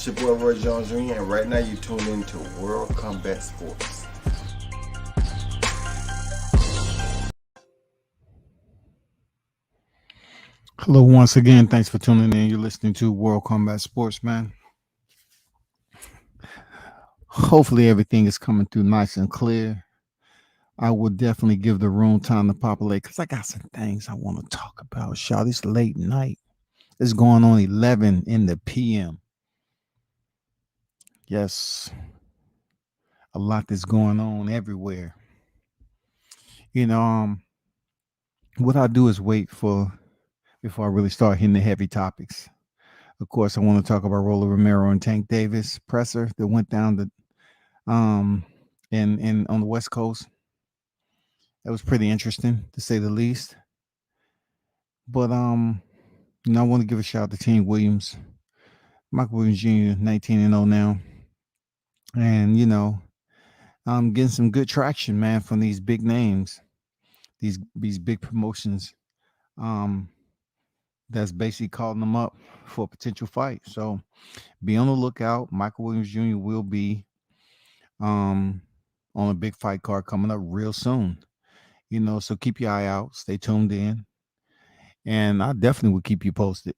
It's your boy Roy Jones Jr. and right now you tuned into World Combat Sports. Hello, once again. Thanks for tuning in. You're listening to World Combat Sports, man. Hopefully, everything is coming through nice and clear. I will definitely give the room time to populate because I got some things I want to talk about. Y'all, this late night. It's going on 11 in the p.m. Yes, a lot that's going on everywhere. You know, what I do is wait for before I really start hitting the heavy topics. Of course, I want to talk about Roller Romero and Tank Davis presser that went down the um in on the West Coast. That was pretty interesting to say the least. But I want to give a shout out to Team Williams, Michael Williams Jr. 19-0 now, and I'm getting some good traction, man, from these big names, these big promotions. Um, that's basically calling them up for a potential fight. So be on the lookout. Michael Williams Jr. will be um on a big fight card coming up real soon. So keep your eye out, stay tuned in, and I definitely will keep you posted.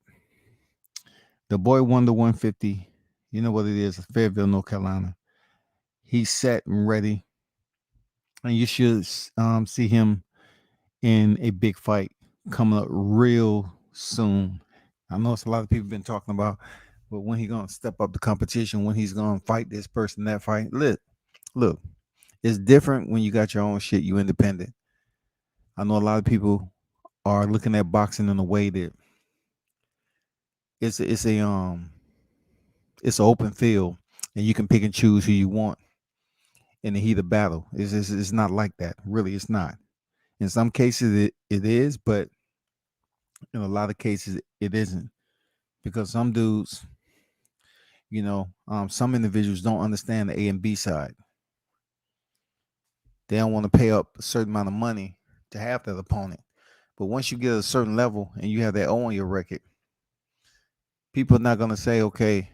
The boy won the 150. You know what it is, Fayetteville, North Carolina. He's set and ready, and you should see him in a big fight coming up real soon. I know it's a lot of people been talking about, but when he gonna step up the competition, when he's gonna fight this person, that fight. Look, it's different when you got your own shit. You independent. I know a lot of people are looking at boxing in a way that it's an open field, and you can pick and choose who you want in the heat of battle. It's not like that. Really, it's not. In some cases, it is, but in a lot of cases, it isn't. Because some dudes, some individuals don't understand the A and B side. They don't want to pay up a certain amount of money to have that opponent. But once you get a certain level and you have that O on your record, people are not going to say, okay,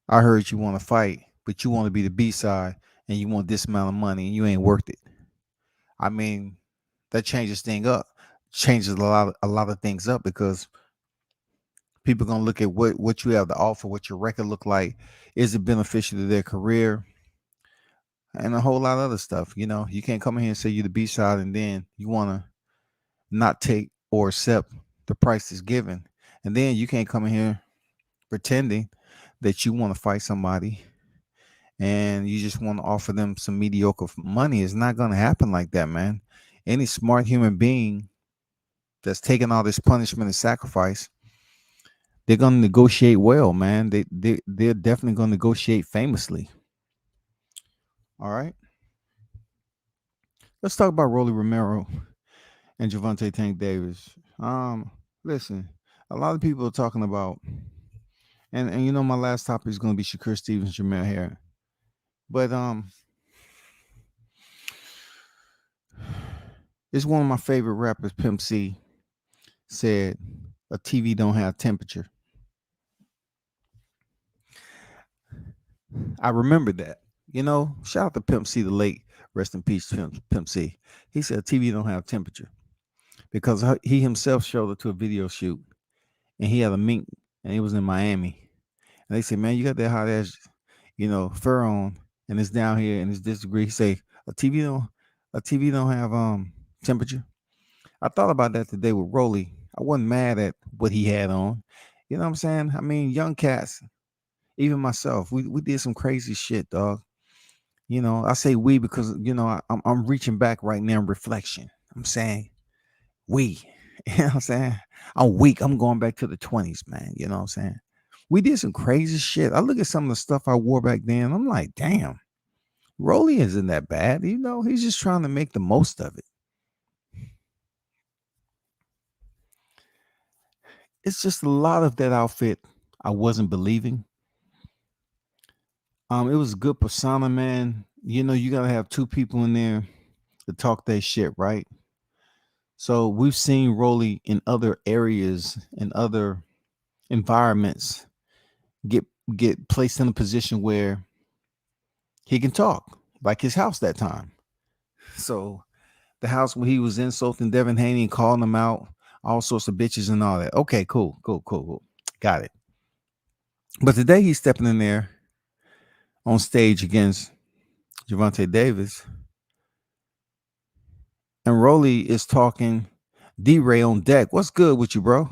I heard you want to fight, but you want to be the B side and you want this amount of money and you ain't worth it. I mean, that changes a lot of things up because people are gonna look at what you have to offer, what your record look like, is it beneficial to their career, and a whole lot of other stuff. You can't come in here and say you're the B side and then you wanna not take or accept the price is given. And then you can't come in here pretending that you want to fight somebody and you just want to offer them some mediocre money. It's not gonna happen like that, man. Any smart human being that's taking all this punishment and sacrifice, they're going to negotiate well, man. They're definitely going to negotiate famously. All right, let's talk about Rolly Romero and Javante Tank Davis. Listen, a lot of people are talking about, and my last topic is going to be Shakur Stevens, Jamel Harris, but it's one of my favorite rappers, Pimp C, said a TV don't have temperature. I remember that. Shout out to Pimp C, the late, rest in peace, Pimp C. He said TV don't have temperature because he himself showed it to a video shoot, and he had a mink, and he was in Miami, and they said, "Man, you got that hot ass, fur on, and it's down here, and it's this degree." He say, "A TV don't have temperature." I thought about that today with Rolly. I wasn't mad at what he had on. You know what I'm saying? I mean, young cats, even myself, we did some crazy shit, dog. I say we because I'm reaching back right now in reflection. I'm saying we. You know what I'm saying? I'm weak. I'm going back to the 20s, man. You know what I'm saying? We did some crazy shit. I look at some of the stuff I wore back then. I'm like, damn, Rolly isn't that bad. He's just trying to make the most of it. It's just a lot of that outfit I wasn't believing. It was a good persona, man. You gotta have two people in there to talk that shit, right? So we've seen Rolly in other areas, in other environments, get get placed in a position where he can talk, like his house that time. So the house where he was insulting Devin Haney and calling him out, all sorts of bitches and all that. Okay, cool. Got it. But today he's stepping in there on stage against Gervonta Davis, and Rolly is talking D-Ray on deck. What's good with you, bro?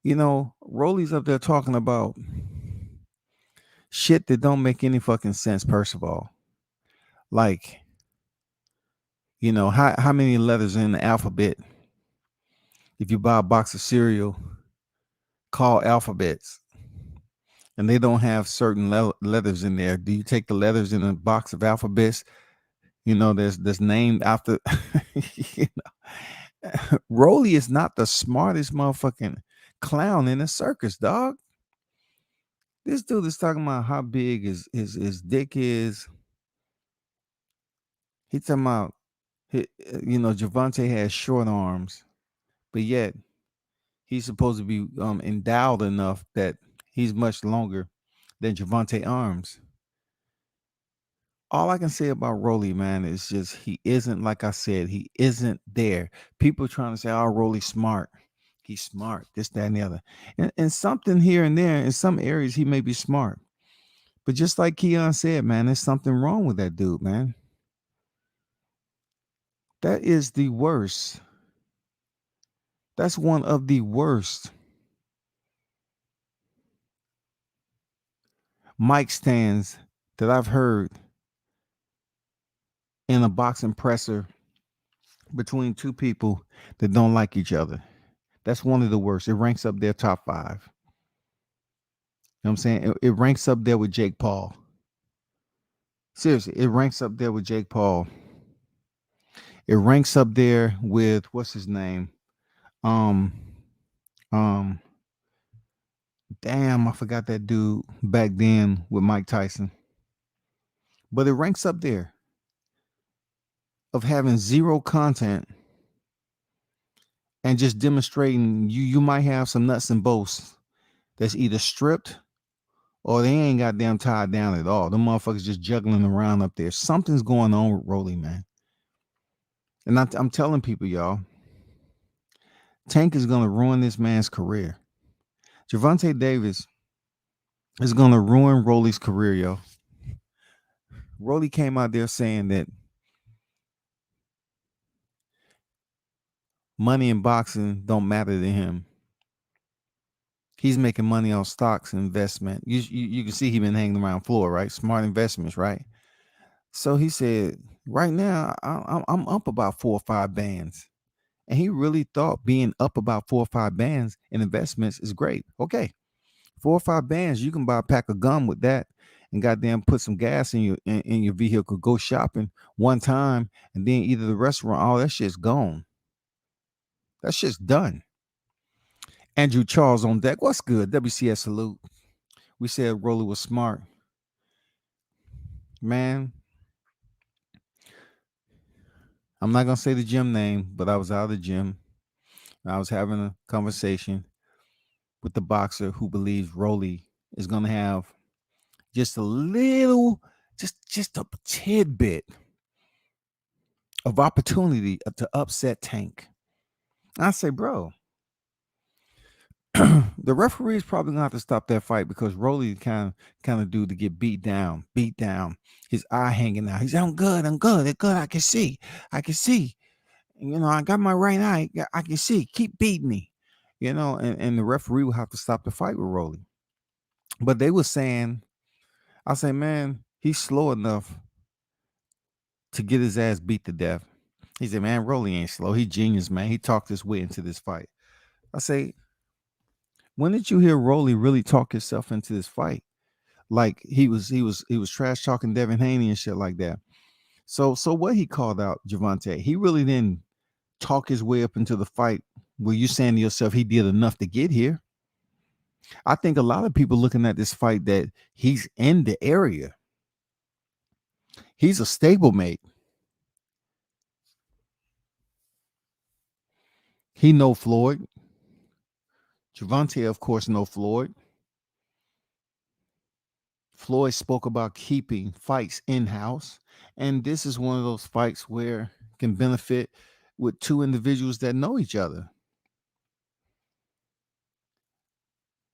You know, Rolly's up there talking about shit that don't make any fucking sense, first of all. Like, you know, how many letters in the alphabet if you buy a box of cereal called alphabets and they don't have certain letters in there? Do you take the letters in a box of alphabets, you know, that's named after you know? Rolly is not the smartest motherfucking clown in a circus, dog. This dude is talking about how big his dick is. He talking about, you know, Gervonta has short arms, but yet he's supposed to be endowed enough that he's much longer than Gervonta arms. All I can say about Rolly, man, is just he isn't, like I said, he isn't there. People trying to say, oh, Rolly's smart. He's smart, this, that, and the other. And something here and there, in some areas, he may be smart. But just like Keon said, man, there's something wrong with that dude, man. That is the worst. That's one of the worst mic stands that I've heard in a boxing presser between two people that don't like each other. That's one of the worst. It ranks up there top 5. You know what I'm saying? It ranks up there with Jake Paul. Seriously, it ranks up there with Jake Paul. It ranks up there with what's his name? Um, um, damn, I forgot that dude back then with Mike Tyson. But it ranks up there of having zero content and just demonstrating you might have some nuts and bolts that's either stripped or they ain't goddamn tied down at all. The motherfuckers just juggling around up there. Something's going on with Rolly, man. And I'm telling people, y'all, Tank is going to ruin this man's career. Gervonta Davis is going to ruin Rolly's career, yo. Rolly came out there saying that money in boxing don't matter to him. He's making money on stocks and investment. You can see he been hanging around floor, right? Smart investments, right? So he said, right now I'm up about 4 or 5 bands. And he really thought being up about 4 or 5 bands in investments is great. Okay, 4 or 5 bands, you can buy a pack of gum with that and goddamn put some gas in your vehicle, go shopping one time, and then either the restaurant, all that shit's gone. That shit's done. Andrew Charles on deck. What's good? WCS salute. We said Rolly was smart. Man, I'm not gonna say the gym name, but I was out of the gym. I was having a conversation with the boxer who believes Rolly is gonna have just a little, just a tidbit of opportunity to upset Tank. I say, bro, the referee is probably gonna have to stop that fight because Rolly kind of dude to get beat down, his eye hanging out. He's, I'm good, it's good. I can see. You know, I got my right eye. I can see. Keep beating me. You know, and the referee will have to stop the fight with Rolly. But they were saying, I say, man, he's slow enough to get his ass beat to death. He said, man, Rolly ain't slow. He genius, man. He talked his way into this fight. I say, when did you hear Rolly really talk himself into this fight? Like he was trash talking Devin Haney and shit like that. So what he called out Gervonta, he really didn't talk his way up into the fight where you saying to yourself he did enough to get here. I think a lot of people looking at this fight that he's in the area. He's a stablemate. He know Floyd. Gervonta, of course, know Floyd. Floyd spoke about keeping fights in house, and this is one of those fights where can benefit with two individuals that know each other.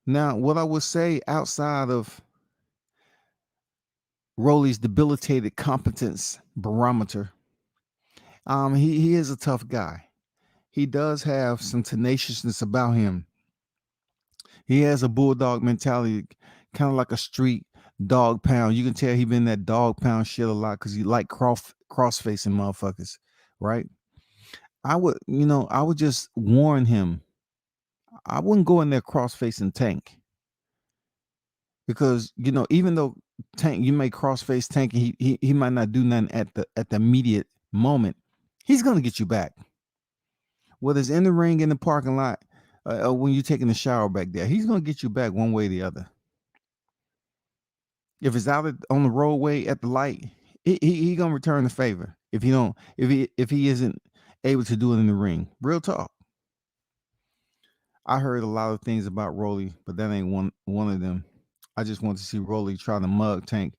Now, what I would say outside of Rolly's debilitated competence barometer, he is a tough guy. He does have some tenaciousness about him. He has a bulldog mentality, kind of like a street dog pound. You can tell he been that dog pound shit a lot because he like cross facing motherfuckers, right? I would just warn him. I wouldn't go in there cross facing Tank because even though Tank, you may cross face Tank, and he might not do nothing at the immediate moment. He's gonna get you back, whether it's in the ring, in the parking lot, or when you're taking a shower back there. He's gonna get you back one way or the other. If it's on the roadway at the light, he gonna return the favor. If he don't, if he isn't able to do it in the ring, real talk. I heard a lot of things about Rolly, but that ain't one of them. I just want to see Rolly try to mug Tank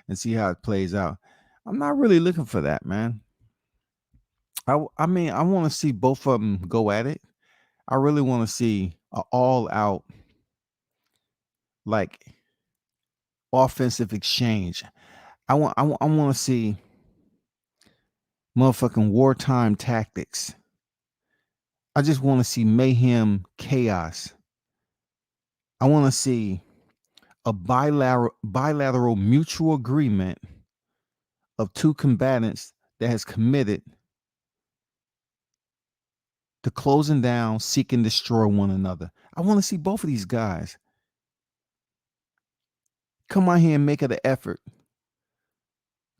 and see how it plays out. I'm not really looking for that, man. I mean, I want to see both of them go at it. I really want to see an all out like offensive exchange. I want to see motherfucking wartime tactics. I just want to see mayhem, chaos. I want to see a bilateral mutual agreement of two combatants that has committed to closing down, seek and destroy one another. I want to see both of these guys come out here and make it an effort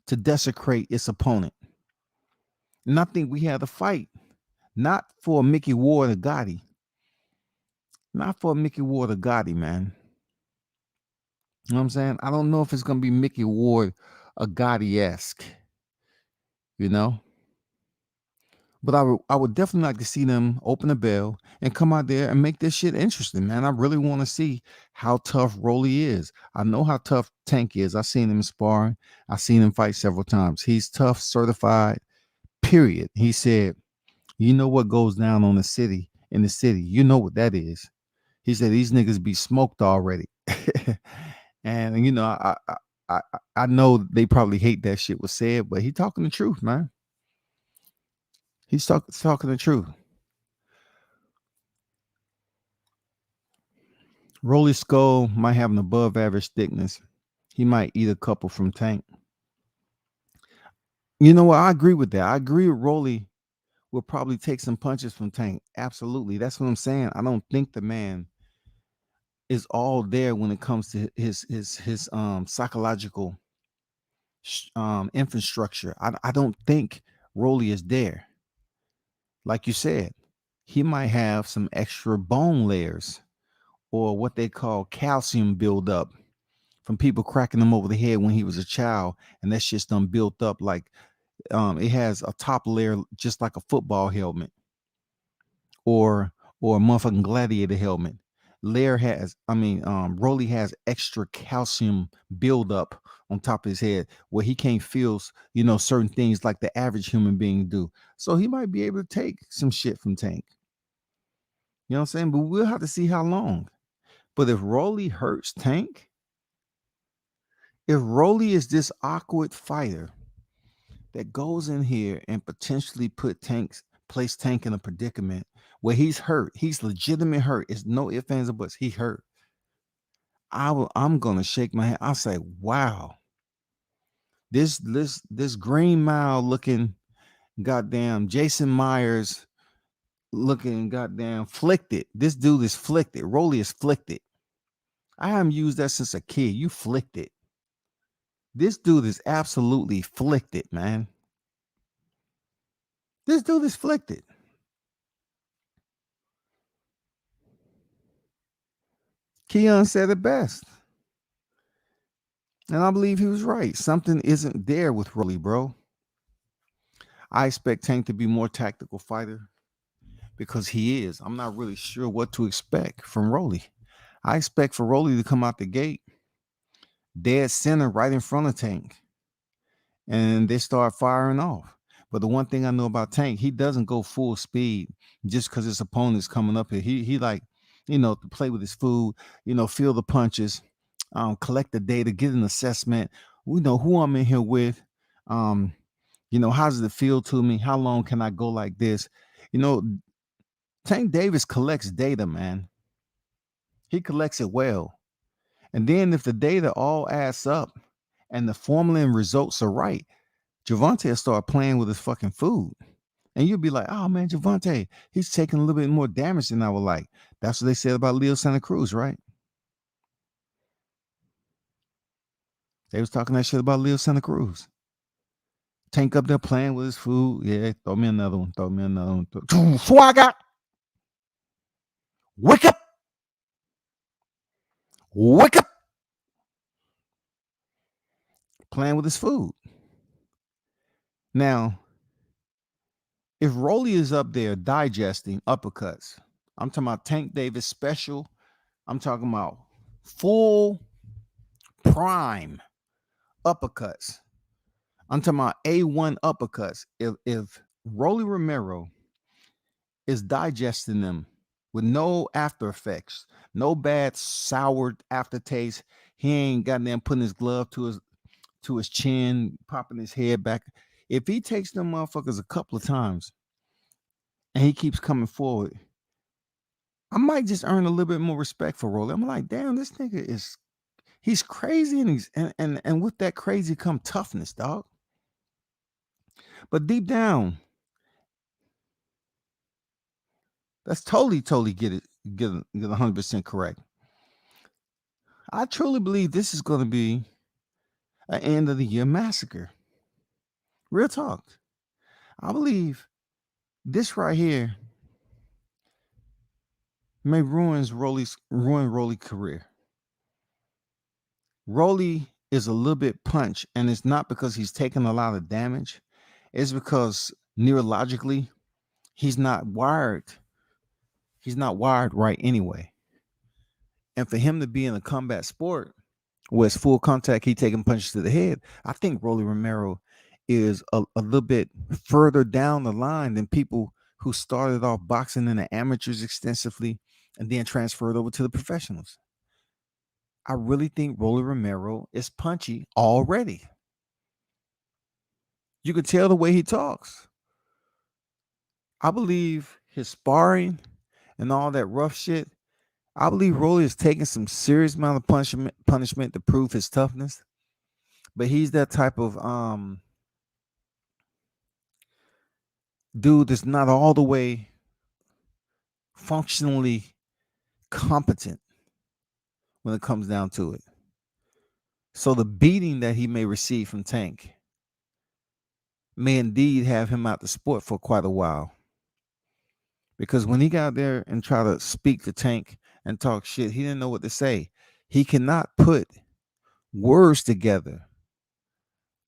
to desecrate its opponent. And I think we have a fight, not for Mickey Ward or Gotti, not for Mickey Ward or Gotti, man. You know what I'm saying? I don't know if it's gonna be Mickey Ward or Gotti-esque, you know. But I would definitely like to see them open a bell and come out there and make this shit interesting, man. I really want to see how tough Rolly is. I know how tough Tank is. I've seen him sparring. I've seen him fight several times. He's tough, certified, period. He said, you know what goes down on in the city. You know what that is. He said these niggas be smoked already. And I know they probably hate that shit was said, but he talking the truth, man. He's talking the truth. Rolly Skull might have an above average thickness. He might eat a couple from Tank. You know what? I agree with that. I agree with Rolly will probably take some punches from Tank. Absolutely. That's what I'm saying. I don't think the man is all there when it comes to his psychological infrastructure. I don't think Rolly is there. Like you said, he might have some extra bone layers or what they call calcium buildup from people cracking him over the head when he was a child, and that shit's done built up like it has a top layer just like a football helmet or a motherfucking gladiator helmet. Rolly has extra calcium buildup on top of his head where he can't feel, certain things like the average human being do. So he might be able to take some shit from Tank. You know what I'm saying? But we'll have to see how long. But if Rolly hurts Tank, if Rolly is this awkward fighter that goes in here and potentially place Tank in a predicament where he's hurt, he's legitimate hurt. It's no ifs, ands, or buts. He hurt. I'm gonna shake my head. I'll say, wow, this Green Mile looking goddamn Jason Myers looking goddamn flicked. This dude is flicked. Rolly is flicked. I haven't used that since a kid. You flicked it. This dude is absolutely flicked, man. This dude is flicked. Keon said it best. And I believe he was right. Something isn't there with Rolly, bro. I expect Tank to be more tactical fighter because he is. I'm not really sure what to expect from Rolly. I expect for Rolly to come out the gate dead center right in front of Tank, and they start firing off. But the one thing I know about Tank, he doesn't go full speed just because his opponent's coming up here. He like, to play with his food, feel the punches, collect the data, get an assessment. We know who I'm in here with. Um, how does it feel to me? How long can I go like this? You know, Tank Davis collects data, man. He collects it well. And then if the data all adds up and the formula and results are right, Javante will start playing with his fucking food. And you'll be like, oh man, Javante, he's taking a little bit more damage than I would like. That's what they said about Leo Santa Cruz, right? They was talking that shit about Leo Santa Cruz. Tank up there playing with his food. Yeah, throw me another one. Throw me another one. Swagger. Wake up. Wake up. Playing with his food. Now, if Rolly is up there digesting uppercuts, I'm talking about Tank Davis special. I'm talking about full prime uppercuts. I'm talking about A1 uppercuts. If Rolly Romero is digesting them with no after effects, no bad soured aftertaste, he ain't got them putting his glove to his chin, popping his head back. If he takes them motherfuckers a couple of times and he keeps coming forward, I might just earn a little bit more respect for Rolly. I'm like, damn, this nigga he's crazy and and with that crazy come toughness, dog. But deep down, that's totally get 100% correct. I truly believe this is going to be an end of the year massacre. Real talk. I believe this right here may ruin Rolly's career. Rolly is a little bit punched, and it's not because he's taking a lot of damage. It's because neurologically he's not wired. He's not wired right anyway. And for him to be in a combat sport where it's full contact, he taking punches to the head, I think Rolly Romero is a little bit further down the line than people who started off boxing in the amateurs extensively and then transferred over to the professionals. I really think Rolly Romero is punchy already. You could tell the way he talks. I believe his sparring and all that rough shit. I believe Rolly is taking some serious amount of punishment to prove his toughness. But he's that type of dude that's not all the way functionally competent when it comes down to it. So the beating that he may receive from Tank may indeed have him out the sport for quite a while. Because when he got there and tried to speak to Tank and talk shit, he didn't know what to say. He cannot put words together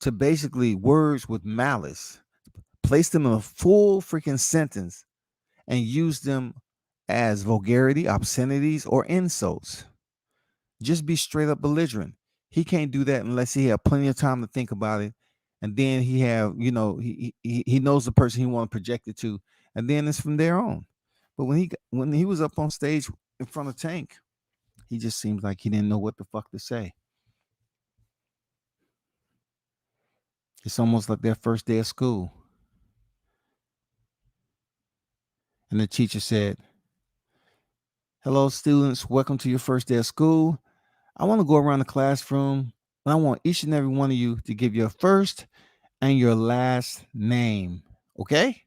to basically words with malice, place them in a full freaking sentence and use them as vulgarity, obscenities, or insults. Just be straight up belligerent. He can't do that unless he have plenty of time to think about it, and then he have he knows the person he want to project it to, and then it's from there on. But when he was up on stage in front of Tank, he just seems like he didn't know what the fuck to say. It's almost like their first day of school, and the teacher said, "Hello, students. Welcome to your first day of school. I want to go around the classroom, and I want each and every one of you to give your first and your last name. Okay?"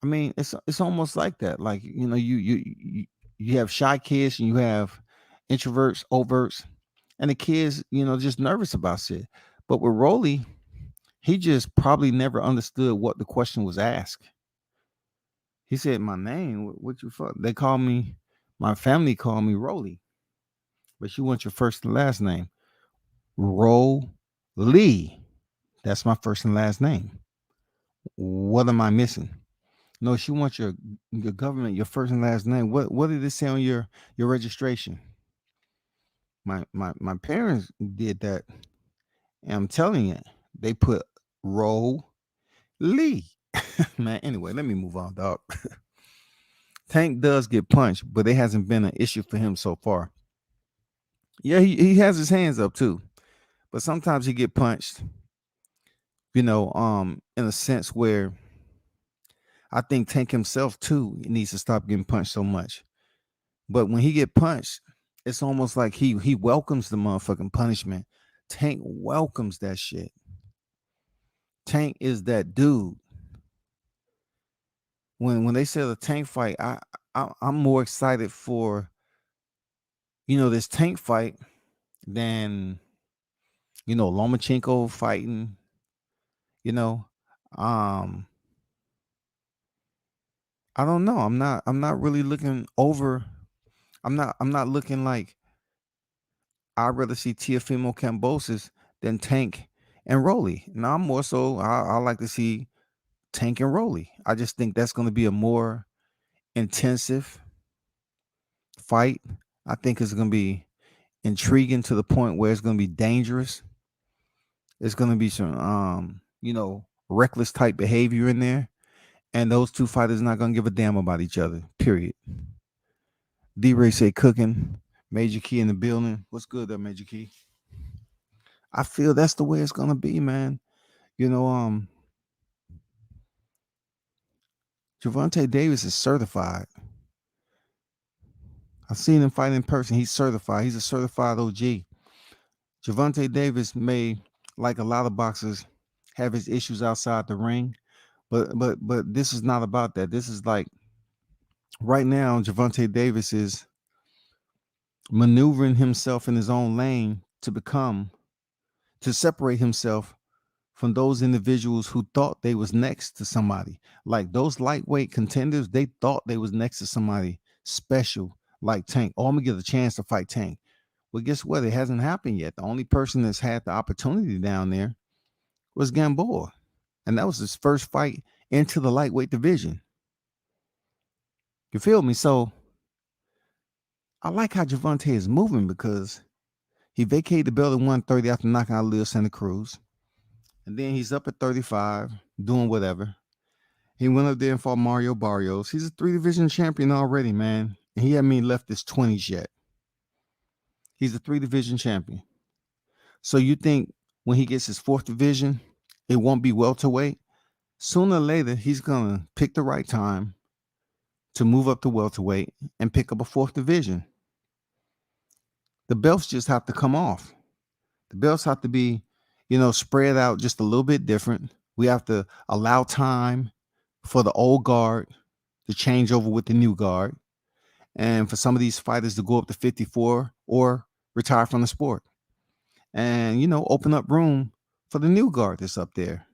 I mean, it's almost like that. Like you have shy kids and you have introverts, overts, and the kids, just nervous about shit. But with Rolly, he just probably never understood what the question was asked. He said, "My name, what you fuck?" They call me, my family call me Rolly, but you want your first and last name, Rolly. That's my first and last name. What am I missing? No, she wants your government, your first and last name. What did it say on your registration? My parents did that, and I'm telling you, they put roll Lee. Man, anyway, let me move on, dog. Tank does get punched, but it hasn't been an issue for him so far. Yeah, he has his hands up too, but sometimes he get punched, in a sense where I think Tank himself too needs to stop getting punched so much. But when he get punched, it's almost like he welcomes the motherfucking punishment. Tank welcomes that shit. Tank is that dude. When they say the Tank fight, I'm more excited for this Tank fight than Lomachenko fighting. You know, um, I don't know. I'm not really looking over. I'm not looking like I'd rather see Teofimo Cambosis than Tank and Rolly. Now I'm more so I like to see Tank and Rolly. I just think that's going to be a more intensive fight. I think it's going to be intriguing to the point where it's going to be dangerous. It's going to be some reckless type behavior in there, and those two fighters not going to give a damn about each other. Period. D Ray say cooking. Major Key in the building. What's good there, Major Key? I feel that's the way it's going to be, man. You know, Javante Davis is certified. I've seen him fight in person. He's certified. He's a certified OG. Javante Davis may, like a lot of boxers, have his issues outside the ring, but this is not about that. This is like right now, Javante Davis is maneuvering himself in his own lane to separate himself from those individuals who thought they was next to somebody. Like those lightweight contenders, they thought they was next to somebody special like Tank. Oh, I'm gonna get a chance to fight Tank. Well, guess what? It hasn't happened yet. The only person that's had the opportunity down there was Gamboa. And that was his first fight into the lightweight division. You feel me? So I like how Javante is moving because he vacated the belt at 130 after knocking out Leo Santa Cruz. And then he's up at 35, doing whatever. He went up there and fought Mario Barrios. He's a 3 division champion already, man. And he hasn't even left his 20s yet. He's a 3 division champion. So you think when he gets his 4th division, it won't be welterweight? Sooner or later, he's going to pick the right time to move up to welterweight and pick up a 4th division. The belts just have to come off. The belts have to be, spread out just a little bit different. We have to allow time for the old guard to change over with the new guard, and for some of these fighters to go up to 54 or retire from the sport, and open up room for the new guard that's up there,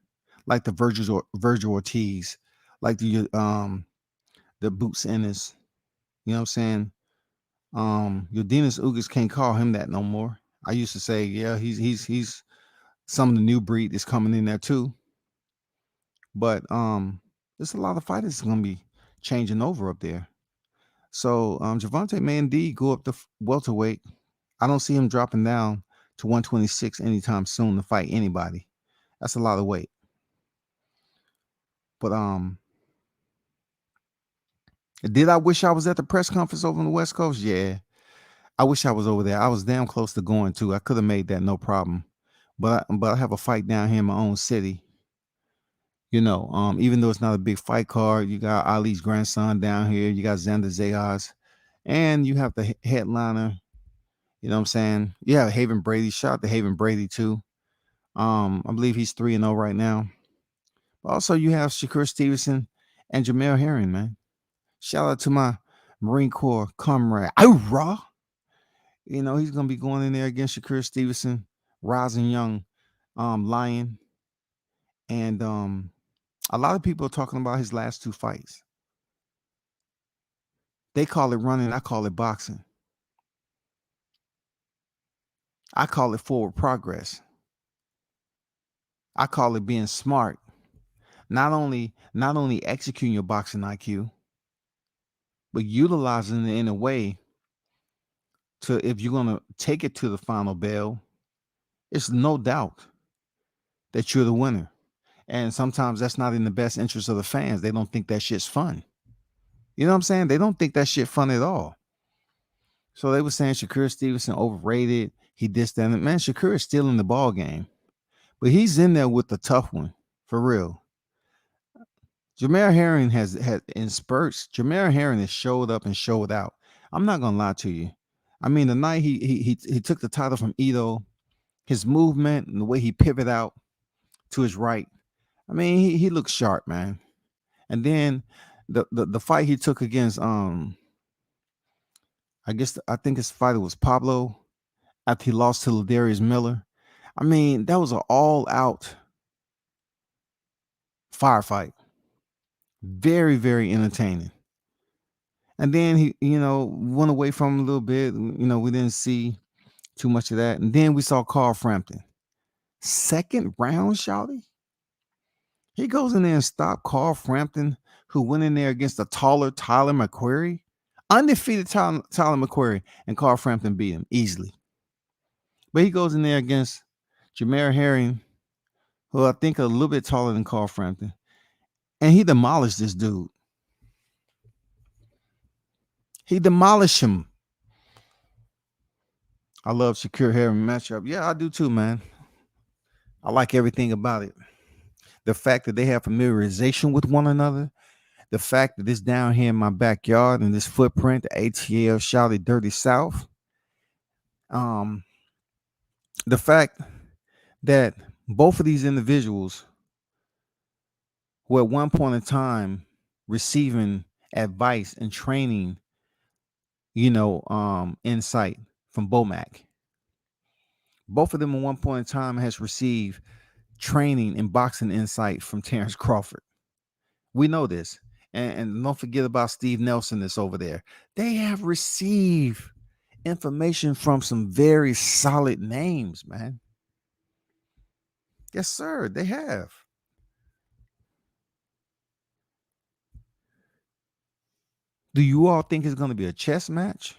like the Virgil Ortiz, like the Boots Ennis. You know what I'm saying? Your Dennis Ugas can't call him that no more. I used to say, yeah, he's some of the new breed is coming in there too. But there's a lot of fighters going to be changing over up there. So Javante may indeed go up to welterweight. I don't see him dropping down to 126 anytime soon to fight anybody. That's a lot of weight. But did I wish I was at the press conference over on the West Coast? Yeah. I wish I was over there. I was damn close to going to. I could have made that no problem. But I have a fight down here in my own city. Even though it's not a big fight card, you got Ali's grandson down here, you got Xander Zayas, and you have the headliner. You know what I'm saying? Yeah, Haven Brady. Shout out to Haven Brady too. I believe he's 3-0 right now. But also you have Shakur Stevenson and Jamel Herring, man. Shout out to my Marine Corps comrade. Raw. He's gonna be going in there against Shakur Stevenson, rising young lion. And a lot of people are talking about his last 2 fights. They call it running, I call it boxing. I call it forward progress. I call it being smart. Not only executing your boxing IQ, but utilizing it in a way to if you're gonna take it to the final bell, it's no doubt that you're the winner. And sometimes that's not in the best interest of the fans. They don't think that shit's fun. You know what I'm saying? They don't think that shit fun at all. So they were saying Shakur Stevenson overrated. He this, that, and man, Shakur is still in the ball game. But he's in there with the tough one. For real. Jameer Herring has had in spurts. Jameer Herring has showed up and showed out. I'm not gonna lie to you. I mean, the night he took the title from Ito, his movement and the way he pivoted out to his right. I mean, he looks sharp, man. And then the fight he took against I think his fighter was Pablo after he lost to Ladarius Miller. I mean, that was an all out firefight. Very, very entertaining. And then he, went away from him a little bit. We didn't see too much of that. And then we saw Carl Frampton. Second round, shouty. He goes in there and stopped Carl Frampton, who went in there against a taller Tyler McQuarrie. Undefeated Tyler McQuarrie, and Carl Frampton beat him easily. But he goes in there against Jameer Herring, who I think a little bit taller than Carl Frampton. And he demolished this dude. He demolished him. I love Shakur Herring matchup. Yeah, I do too, man. I like everything about it. The fact that they have familiarization with one another. The fact that it's down here in my backyard and this footprint, the ATL Shouty Dirty South. The fact that both of these individuals were at one point in time receiving advice and training, insight from Bomac. Both of them at one point in time has received training and boxing insight from Terrence Crawford. We know this. And don't forget about Steve Nelson that's over there. They have received information from some very solid names, man. Yes, sir, they have. Do you all think it's going to be a chess match?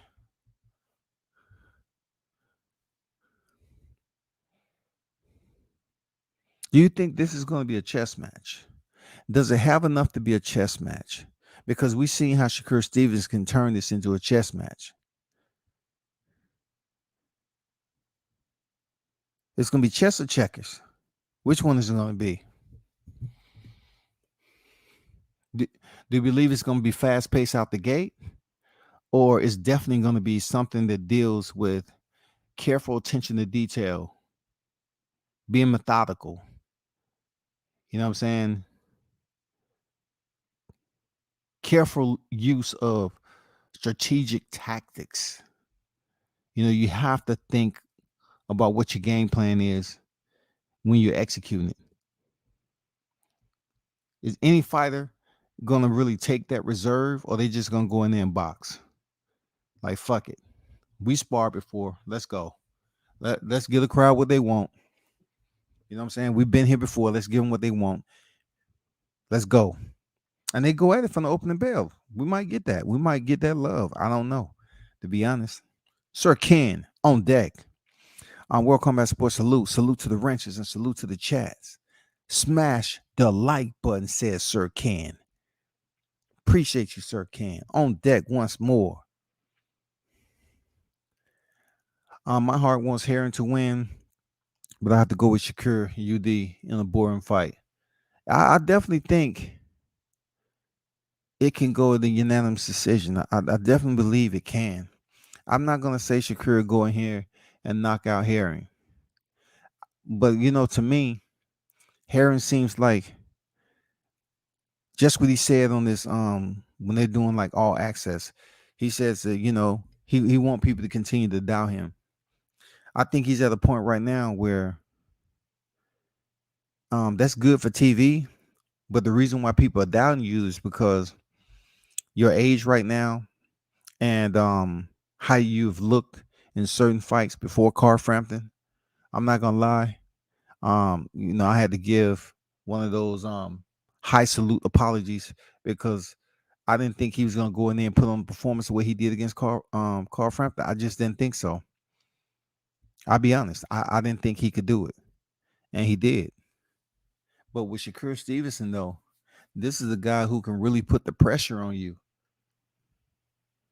Do you think this is going to be a chess match? Does it have enough to be a chess match? Because we've seen how Shakur Stevens can turn this into a chess match. It's going to be chess or checkers. Which one is it going to be? Do you believe it's going to be fast paced out the gate? Or it's definitely going to be something that deals with careful attention to detail, being methodical? You know what I'm saying? Careful use of strategic tactics. You have to think about what your game plan is when you're executing it. Is any fighter gonna really take that reserve, or they just gonna go in there and box? Like, fuck it. We sparred before. Let's go. Let's give the crowd what they want. You know what I'm saying? We've been here before. Let's give them what they want. Let's go. And they go at it from the opening bell. We might get that. We might get that love. I don't know, to be honest. Sir Ken on deck. On World Combat Sports salute. Salute to the wrenches and salute to the chats. Smash the like button, says Sir Ken. Appreciate you, Sir Ken. On deck once more. My heart wants Herring to win, but I have to go with Shakur UD in a boring fight. I definitely think it can go the unanimous decision. I definitely believe it can. I'm not gonna say Shakur go in here and knock out Herring, but to me, Herring seems like just what he said on this when they're doing like all access. He says that he want people to continue to doubt him. I think he's at a point right now where that's good for TV, but the reason why people are doubting you is because your age right now and how you've looked in certain fights before Carl Frampton. I'm not gonna lie. I had to give one of those high salute apologies because I didn't think he was gonna go in there and put on a performance the way he did against Carl Frampton. I just didn't think so. I'll be honest. I didn't think he could do it, and he did. But with Shakur Stevenson, though, this is a guy who can really put the pressure on you.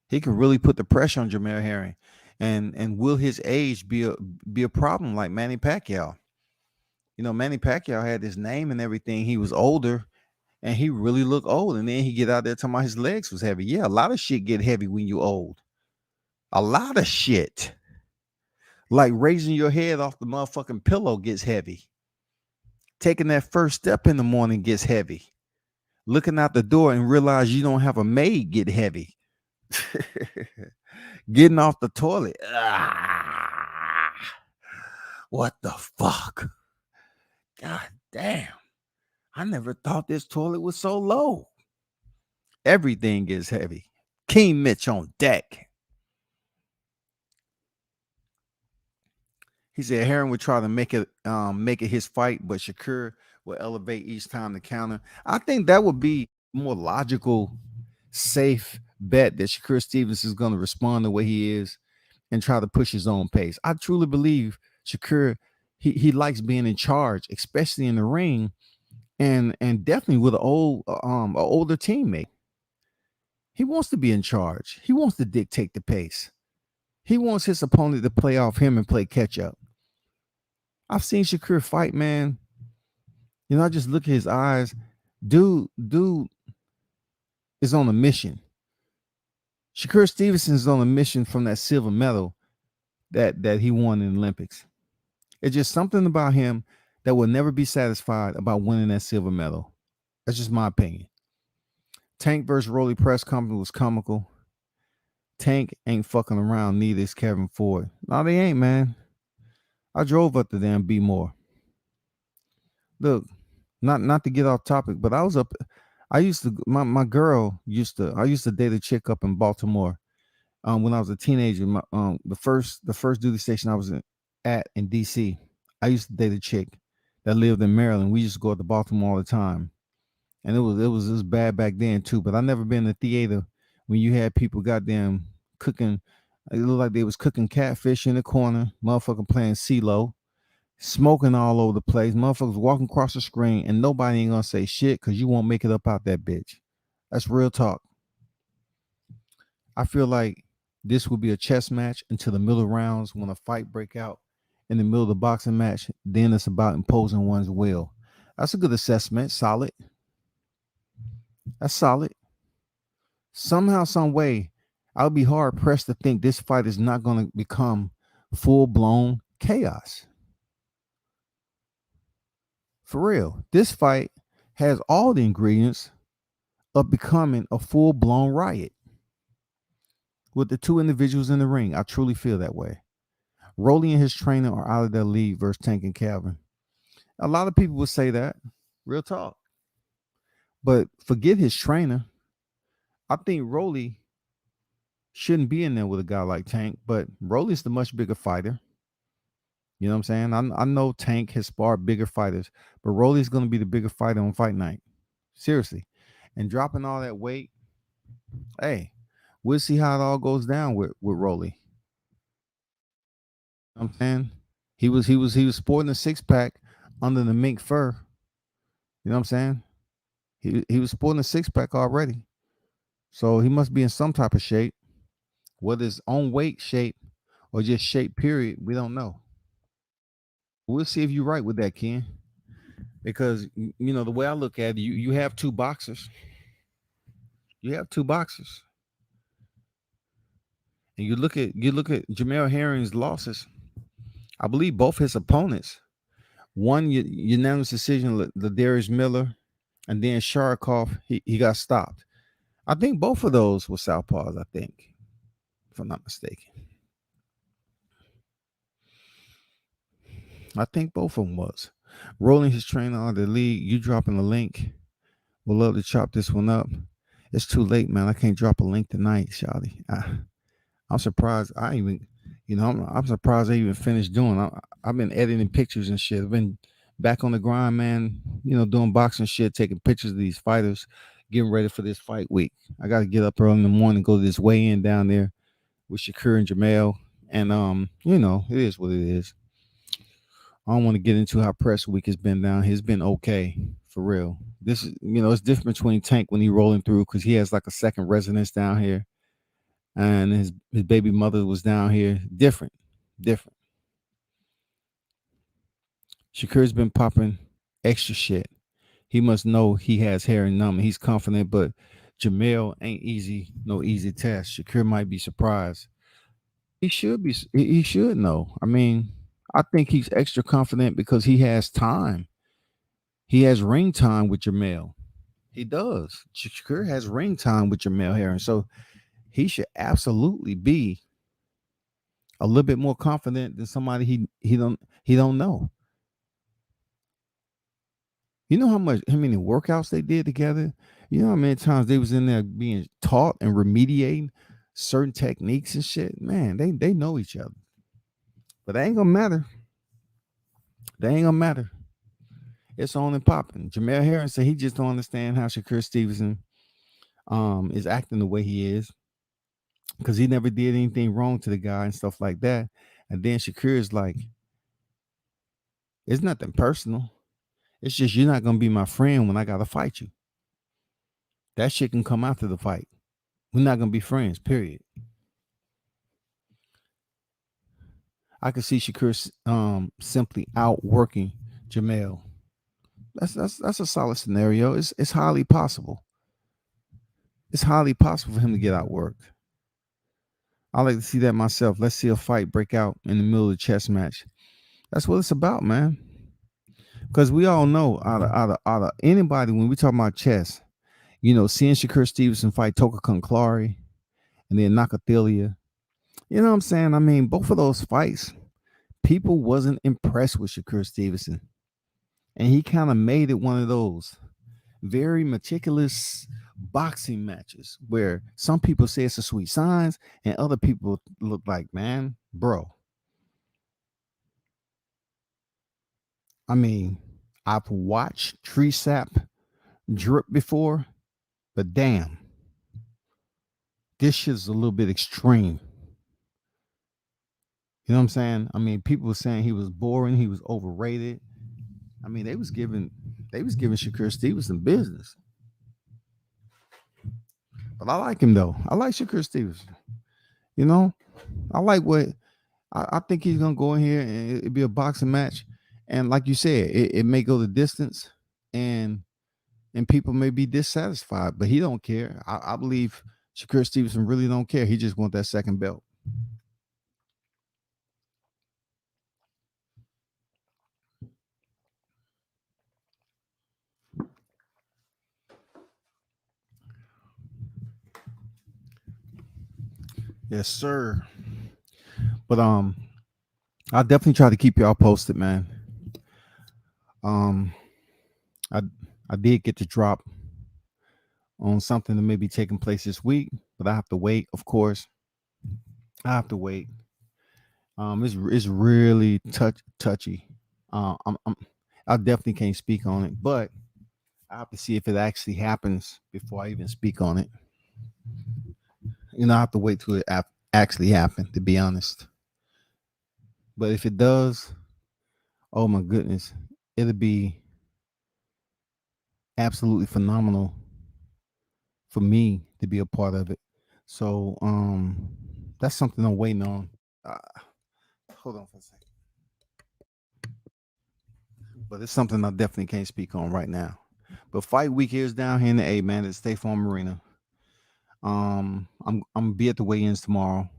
He can really put the pressure on Jamel Herring, and will his age be a problem like Manny Pacquiao? You know, Manny Pacquiao had his name and everything. He was older, and he really looked old. And then he get out there talking about his legs was heavy. Yeah, a lot of shit get heavy when you old. A lot of shit. Like raising your head off the motherfucking pillow gets heavy. Taking that first step in the morning gets heavy. Looking out the door and realize you don't have a maid get heavy. Getting off the toilet. What the fuck? God damn. I never thought this toilet was so low. Everything gets heavy. King Mitch on deck. He said Heron would try to make it his fight, but Shakur will elevate each time to counter. I think that would be more logical, safe bet that Shakur Stevens is going to respond the way he is and try to push his own pace. I truly believe Shakur, he likes being in charge, especially in the ring, and definitely with an older teammate. He wants to be in charge. He wants to dictate the pace. He wants his opponent to play off him and play catch up. I've seen Shakur fight, man. You know, I just look at his eyes. Dude is on a mission. Shakur Stevenson is on a mission from that silver medal that he won in the Olympics. It's just something about him that will never be satisfied about winning that silver medal. That's just my opinion. Tank versus Rolly press conference was comical. Tank ain't fucking around, neither is Kevin Ford. No, they ain't, man. I drove up to them be more. Look, not to get off topic, but I was up. I used to my girl used to I used to date a chick up in Baltimore. When I was a teenager, the first duty station I was at in DC, I used to date a chick that lived in Maryland. We used to go to Baltimore all the time, and it was bad back then too. But I never been in the theater when you had people goddamn cooking. It looked like they was cooking catfish in the corner, motherfucker playing CeeLo, smoking all over the place, motherfuckers walking across the screen, and nobody ain't gonna say shit because you won't make it up out that bitch. That's real talk. I feel like this will be a chess match until the middle rounds when a fight break out in the middle of the boxing match. Then it's about imposing one's will. That's a good assessment. Solid. That's solid. Somehow, some way, I'll be hard pressed to think this fight is not going to become full blown chaos. For real, this fight has all the ingredients of becoming a full blown riot with the two individuals in the ring. I truly feel that way. Rolly and his trainer are out of their league versus Tank and Calvin. A lot of people would say that. Real talk. But forget his trainer. I think Rolly shouldn't be in there with a guy like Tank, but Rolly's the much bigger fighter. You know what I'm saying? I know Tank has sparred bigger fighters, but Rolly's going to be the bigger fighter on fight night. Seriously. And dropping all that weight, hey, we'll see how it all goes down with Rolly. You know what I'm saying? He was sporting a six pack under the mink fur. You know what I'm saying? He was sporting a six pack already. So he must be in some type of shape. Whether it's on weight shape or just shape period, we don't know. We'll see if you're right with that, Ken. Because you know the way I look at it, you have two boxers. You have two boxers. And you look at Jamel Herring's losses. I believe both his opponents. One unanimous decision, Ladarius Miller, and then Sharkov, he got stopped. I think both of those were southpaws, I think, if I'm not mistaken. I think both of them was. Rolling his trainer on the league, you dropping the link. We'll love to chop this one up. It's too late, man. I can't drop a link tonight, Shawty. I'm surprised I even, I'm surprised I even finished doing. I've been editing pictures and shit. I've been back on the grind, man. You know, doing boxing shit, taking pictures of these fighters, getting ready for this fight week. I got to get up early in the morning, go to this weigh-in down there with Shakur and Jamel, and it is what it is. I don't want to get into how press week has been down. It's been okay for real. This is, it's different between Tank when he rolling through because he has like a second residence down here, and his baby mother was down here. Different, different. Shakur's been popping extra shit. He must know he has hair and numb. He's confident, but Jamel ain't easy, no easy test. Shakur might be surprised. He should be. He should know. I mean, I think he's extra confident because he has time. He has ring time with Jamel. He does. Shakur has ring time with Jamel Herring, so he should absolutely be a little bit more confident than somebody he don't know. You know how many workouts they did together. You know how many times they was in there being taught and remediating certain techniques and shit. Man, they know each other, but they ain't gonna matter. They ain't gonna matter. It's on and popping. Jamel Harris said he just don't understand how Shakur Stevenson is acting the way he is because he never did anything wrong to the guy and stuff like that. And then Shakur is like, it's nothing personal. It's just you're not gonna be my friend when I gotta fight you. That shit can come after the fight. We're not gonna be friends. Period. I could see Shakur simply outworking Jamel. That's a solid scenario. It's highly possible. It's highly possible for him to get outworked. I like to see that myself. Let's see a fight break out in the middle of the chess match. That's what it's about, man. Because we all know out of anybody when we talk about chess, seeing Shakur Stevenson fight Toka Conclari and then Nakathila, you know what I'm saying? I mean, both of those fights, people wasn't impressed with Shakur Stevenson. And he kind of made it one of those very meticulous boxing matches where some people say it's a sweet science and other people look like, man, bro. I mean, I've watched tree sap drip before, but damn, this shit's a little bit extreme. You know what I'm saying? I mean, people were saying he was boring, he was overrated. I mean, they was giving Shakur Stevenson business. But I like him though. I like Shakur Stevenson. You know, I like what I think he's gonna go in here and it'd be a boxing match. And like you said, it may go the distance and people may be dissatisfied, but he don't care. I believe Shakur Stevenson really don't care. He just want that second belt. Yes, sir. But I'll definitely try to keep y'all posted, man. Um, I I did get to drop on something that may be taking place this week, but I have to wait. Of course, I have to wait. It's really touchy. I'm I definitely can't speak on it, but I have to see if it actually happens before I even speak on it. I have to wait till it actually happen. To be honest, but if it does, oh my goodness, it'll be absolutely phenomenal for me to be a part of it. So that's something I'm waiting on. Uh, Hold on for a second. But it's something I definitely can't speak on right now. But fight week is down here in the A, man, at State Farm Arena. I'm gonna be at the weigh-ins tomorrow.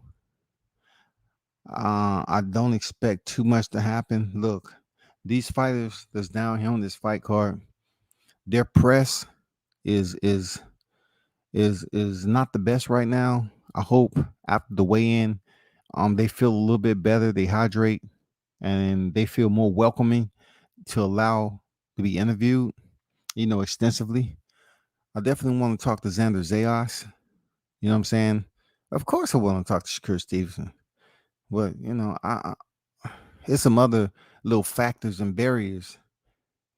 I don't expect too much to happen. Look, these fighters that's down here on this fight card, their press is is is not the best right now. I hope after the weigh-in, they feel a little bit better. They hydrate and they feel more welcoming to allow to be interviewed, extensively. I definitely want to talk to Xander Zayas. You know what I'm saying? Of course, I want to talk to Shakur Stevenson. But it's some other little factors and barriers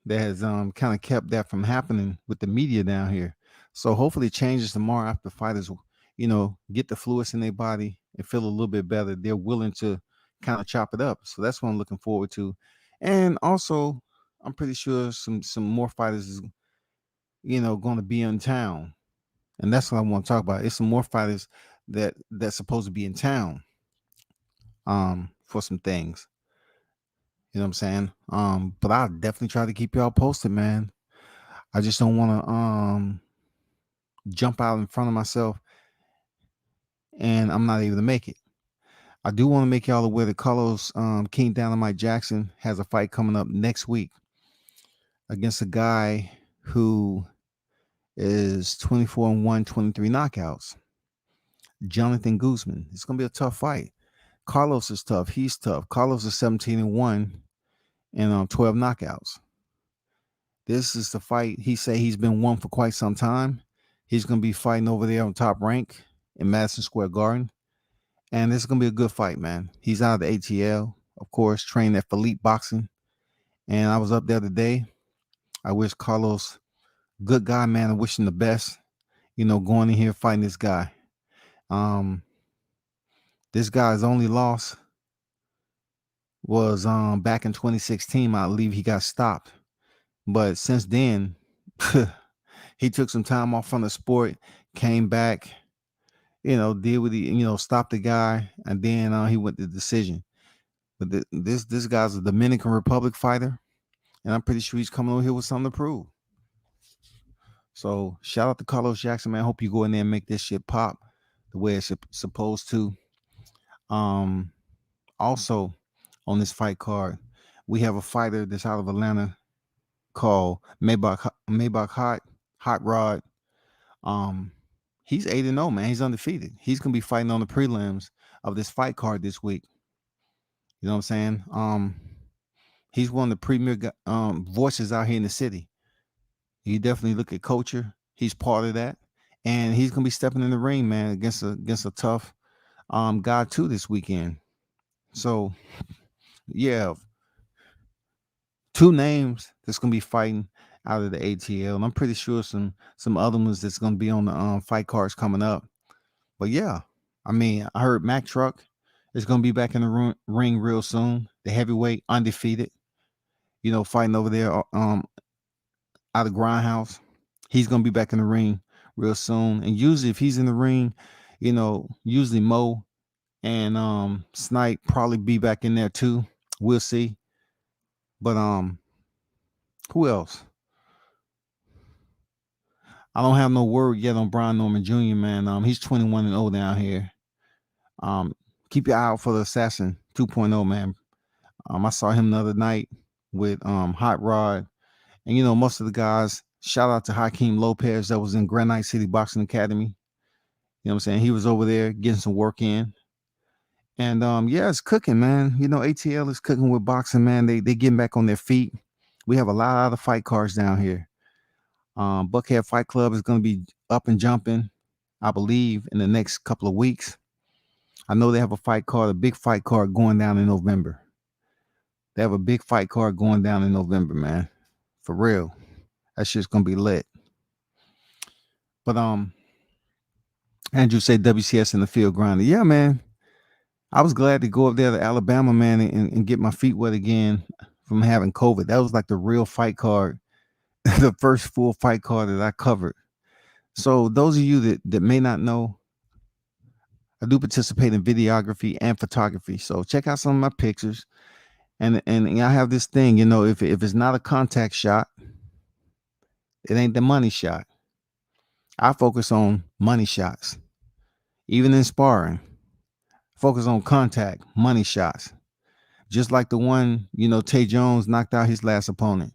that has kind of kept that from happening with the media down here. So hopefully it changes tomorrow after fighters, get the fluids in their body and feel a little bit better. They're willing to kind of chop it up. So that's what I'm looking forward to. And also, I'm pretty sure some more fighters is going to be in town, and that's what I want to talk about. It's some more fighters that's supposed to be in town for some things. You know what I'm saying? But I'll definitely try to keep y'all posted, man. I just don't want to jump out in front of myself and I'm not able to make it. I do want to make y'all aware that Carlos King Dynamite Jackson has a fight coming up next week against a guy who is 24-1, 23 knockouts. Jonathan Guzman. It's gonna be a tough fight. Carlos is tough. He's tough. Carlos is 17-1 and 12 knockouts. This is the fight he say he's been won for quite some time. He's gonna be fighting over there on Top Rank in Madison Square Garden. And this is gonna be a good fight, man. He's out of the ATL, of course, trained at Philippe Boxing. And I was up there today. I wish Carlos, good guy, man. I wish him the best. Going in here fighting this guy. This guy's only loss was back in 2016. I believe he got stopped. But since then, he took some time off from the sport, came back, did what stopped the guy, and then he went to decision. But this guy's a Dominican Republic fighter, and I'm pretty sure he's coming over here with something to prove. So shout out to Carlos Jackson, man. Hope you go in there and make this shit pop the way it's supposed to. Also on this fight card, we have a fighter that's out of Atlanta called Maybach Hot Rod. He's 8-0, man. He's undefeated. He's gonna be fighting on the prelims of this fight card this week. You know what I'm saying? He's one of the premier voices out here in the city. You definitely look at culture. He's part of that, and he's gonna be stepping in the ring, man, against a tough guy too this weekend. So yeah, two names that's gonna be fighting out of the ATL, and I'm pretty sure some other ones that's gonna be on the fight cards coming up. But yeah, I mean, I heard Mac Truck is gonna be back in the ring real soon. The heavyweight, undefeated, fighting over there out of Grindhouse. He's gonna be back in the ring real soon. And usually, if he's in the ring, usually Mo and Snipe probably be back in there too. We'll see. But who else? I don't have no word yet on Brian Norman Jr., man. He's 21-0 down here. Keep your eye out for the Assassin 2.0, man. I saw him the other night with Hot Rod. And most of the guys, shout out to Hakeem Lopez that was in Granite City Boxing Academy. You know what I'm saying? He was over there getting some work in. And yeah, it's cooking, man. ATL is cooking with boxing, man. They getting back on their feet. We have a lot of fight cards down here. Buckhead Fight Club is going to be up and jumping, I believe, in the next couple of weeks. I know they have a big fight card going down in November. They have a big fight card going down in November, man. For real. That shit's going to be lit. But Andrew said WCS in the field grinding. Yeah, man. I was glad to go up there to Alabama, man, and get my feet wet again from having COVID. That was like the real fight card, the first full fight card that I covered. So those of you that may not know, I do participate in videography and photography. So check out some of my pictures. And I have this thing, if it's not a contact shot, it ain't the money shot. I focus on money shots. Even in sparring, focus on contact, money shots. Just like the one, Tay Jones knocked out his last opponent.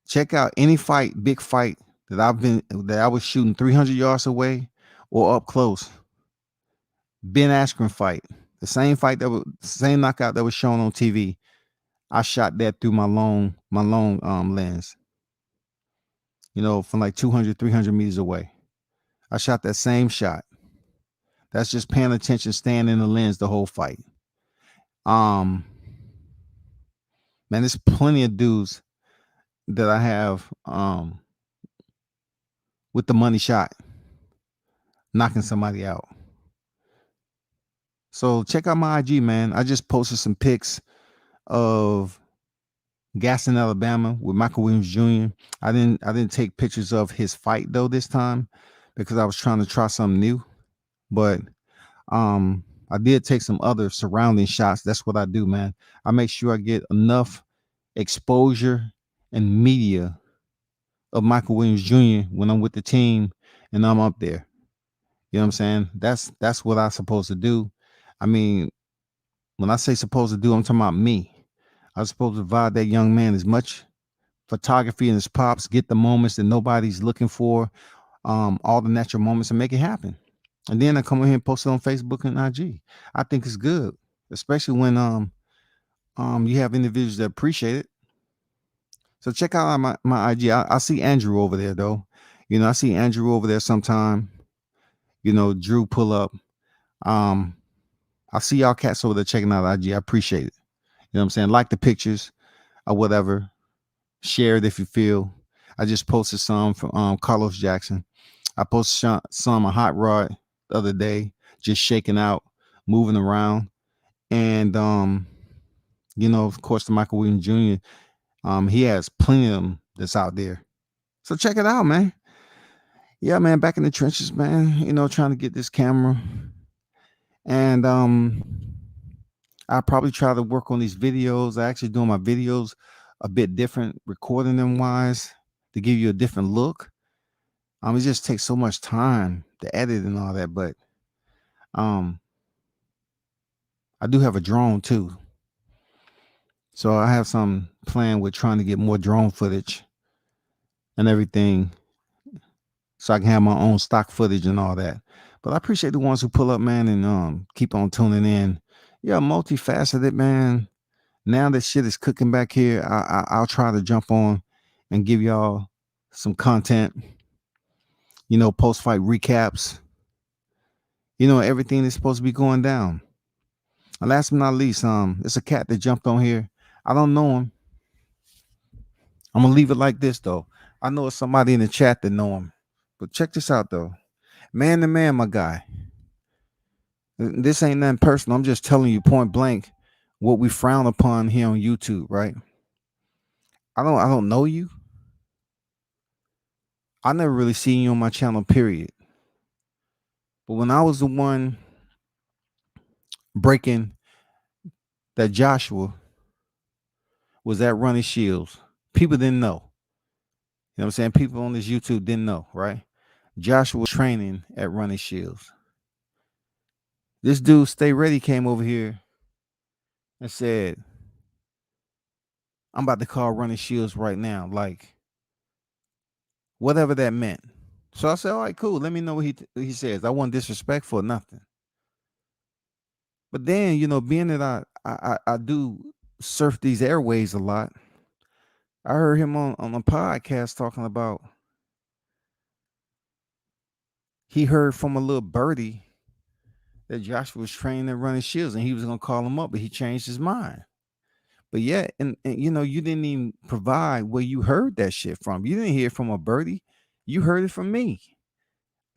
Check out any fight, big fight that I was shooting 300 yards away or up close. Ben Askren fight, the same same knockout that was shown on TV. I shot that through my long lens. From like 200, 300 meters away. I shot that same shot. That's just paying attention, staying in the lens the whole fight. Man, there's plenty of dudes that I have with the money shot, knocking somebody out. So check out my IG, man. I just posted some pics of Gaston, Alabama with Michael Williams Jr. I didn't take pictures of his fight though this time because I was trying to try something new. But I did take some other surrounding shots. That's what I do, man. I make sure I get enough exposure and media of Michael Williams Jr. when I'm with the team and I'm up there. You know what I'm saying? That's what I'm supposed to do. I mean, when I say supposed to do, I'm talking about me. I was supposed to provide that young man as much photography and his pops, get the moments that nobody's looking for, all the natural moments, and make it happen. And then I come in here and post it on Facebook and IG. I think it's good, especially when you have individuals that appreciate it. So check out my IG. I see Andrew over there though. You know, I see Andrew over there sometime. You know, Drew pull up. Um, I see y'all cats over there checking out IG. I appreciate it. You know what I'm saying? Like the pictures or whatever. Share it if you feel. I just posted some from Carlos Jackson. I posted some a hot rod the other day, just shaking out, moving around, and you know, of course, the Michael Williams Jr. He has plenty of them that's out there. So check it out, man. Yeah, man, back in the trenches, man. You know, trying to get this camera, and I probably try to work on these videos. I actually doing my videos a bit different, recording them wise to give you a different look. It just takes so much time to edit and all that, but um, I do have a drone too, so I have some plan with trying to get more drone footage and everything, so I can have my own stock footage and all that. But I appreciate the ones who pull up, man, and keep on tuning in. Yeah, multifaceted, man. Now that shit is cooking back here, I'll try to jump on and give y'all some content. You know, post fight recaps. You know, everything is supposed to be going down. And last but not least, it's a cat that jumped on here. I don't know him. I'm gonna leave it like this though. I know it's somebody in the chat that know him. But check this out though. Man to man, my guy. This ain't nothing personal. I'm just telling you point blank what we frown upon here on YouTube, right? I don't know you. I never really seen you on my channel, period. But when I was the one breaking that Joshua was at Running Shields, people didn't know. You know what I'm saying? People on this YouTube didn't know, right? Joshua was training at Running Shields. This dude, Stay Ready, came over here and said, I'm about to call Running Shields right now. Like, whatever that meant. So I said, all right, cool. Let me know what he says. I wasn't disrespectful or nothing. But then, you know, being that I do surf these airways a lot, I heard him on a podcast talking about he heard from a little birdie that Joshua was training and running shields and he was gonna call him up, but he changed his mind. But yeah, and you know, you didn't even provide where you heard that shit from. You didn't hear it from a birdie, you heard it from me.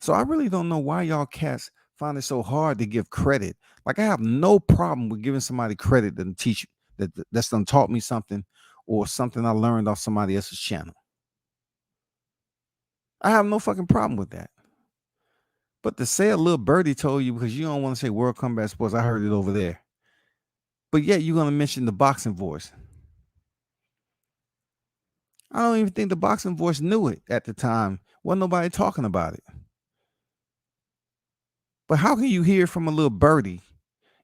So I really don't know why y'all cats find it so hard to give credit. Like I have no problem with giving somebody credit and teach that's done taught me something or something I learned off somebody else's channel. I have no fucking problem with that. But to say a little birdie told you because you don't want to say World Combat Sports, I heard it over there. But yet you're gonna mention the boxing voice. I don't even think the boxing voice knew it at the time. Wasn't nobody talking about it. But how can you hear from a little birdie?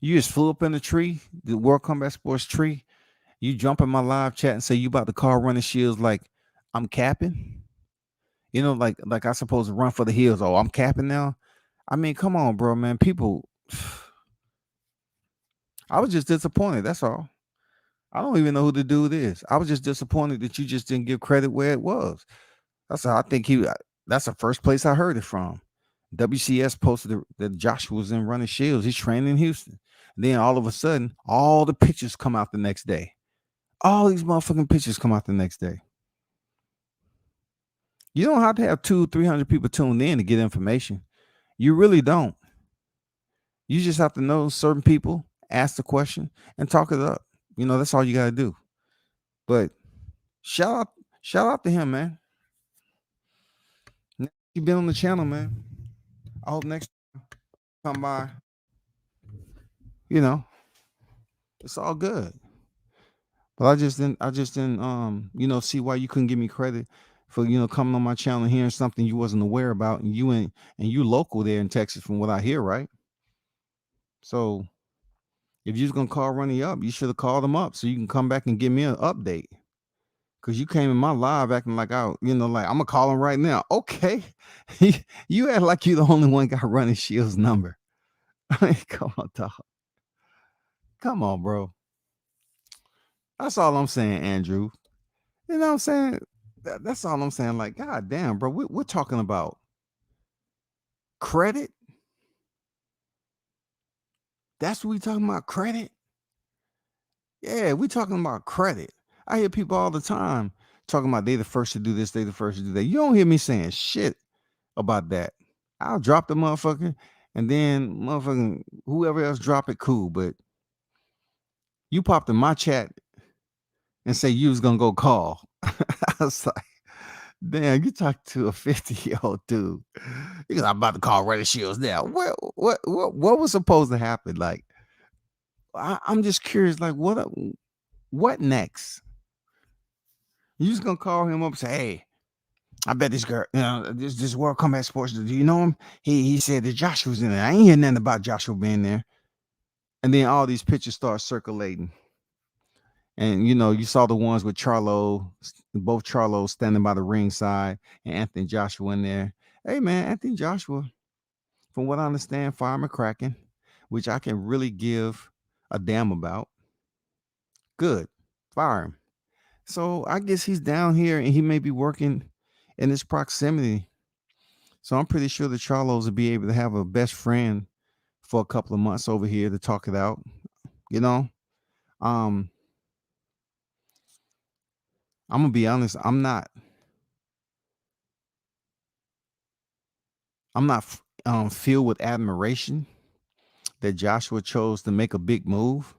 You just flew up in the tree, the World Combat Sports tree. You jump in my live chat and say you about to call Running Shields like I'm capping. You know, like I supposed to run for the hills. Oh, I'm capping now. I mean, come on, bro, man. People, I was just disappointed. That's all. I don't even know who the dude is. I was just disappointed that you just didn't give credit where it was. That's how I think that's the first place I heard it from. WCS posted that Joshua was in Running Shields. He's training in Houston. And then all of a sudden, all the pictures come out the next day. All these motherfucking pictures come out the next day. You don't have to have 200-300 people tuned in to get information. You really don't. You just have to know certain people, ask the question, and talk it up. That's all you got to do. But shout out, shout out to him, man. You've been on the channel, man. I hope next time come by. You know, it's all good. But I just didn't see why you couldn't give me credit for, coming on my channel and hearing something you wasn't aware about, and you local there in Texas from what I hear, right? So if you was gonna call Runny up, you should have called him up so you can come back and give me an update. Cause you came in my live acting like like I'm gonna call him right now. Okay. You act like you the only one got Running Shield's number. Come on, dog. Come on, bro. That's all I'm saying, Andrew. You know what I'm saying? That's all I'm saying. Like, god damn, bro. We're talking about credit. That's what we talking about, credit. Yeah, we talking about credit. I hear people all the time talking about they the first to do this, they the first to do that. You don't hear me saying shit about that. I'll drop the motherfucker, and then motherfucking whoever else drop it, cool. But you popped in my chat and say you was gonna go call. I was like, damn, you talk to a 50-year-old dude. Because I'm about to call Reddy Shields now. What was supposed to happen? Like, I'm just curious. Like, what next? You just gonna call him up and say, hey, I bet this girl, this World Combat Sports, do you know him? He said that Joshua's in there. I ain't hear nothing about Joshua being there. And then all these pictures start circulating. And you saw the ones with both Charlo standing by the ringside and Anthony Joshua in there. Hey man, Anthony Joshua, from what I understand, Fire McCracken, which I can really give a damn about. Good. Fire him. So I guess he's down here and he may be working in this proximity. So I'm pretty sure the Charlos will be able to have a best friend for a couple of months over here to talk it out. You know, um, I'm gonna be honest. I'm not filled with admiration that Joshua chose to make a big move.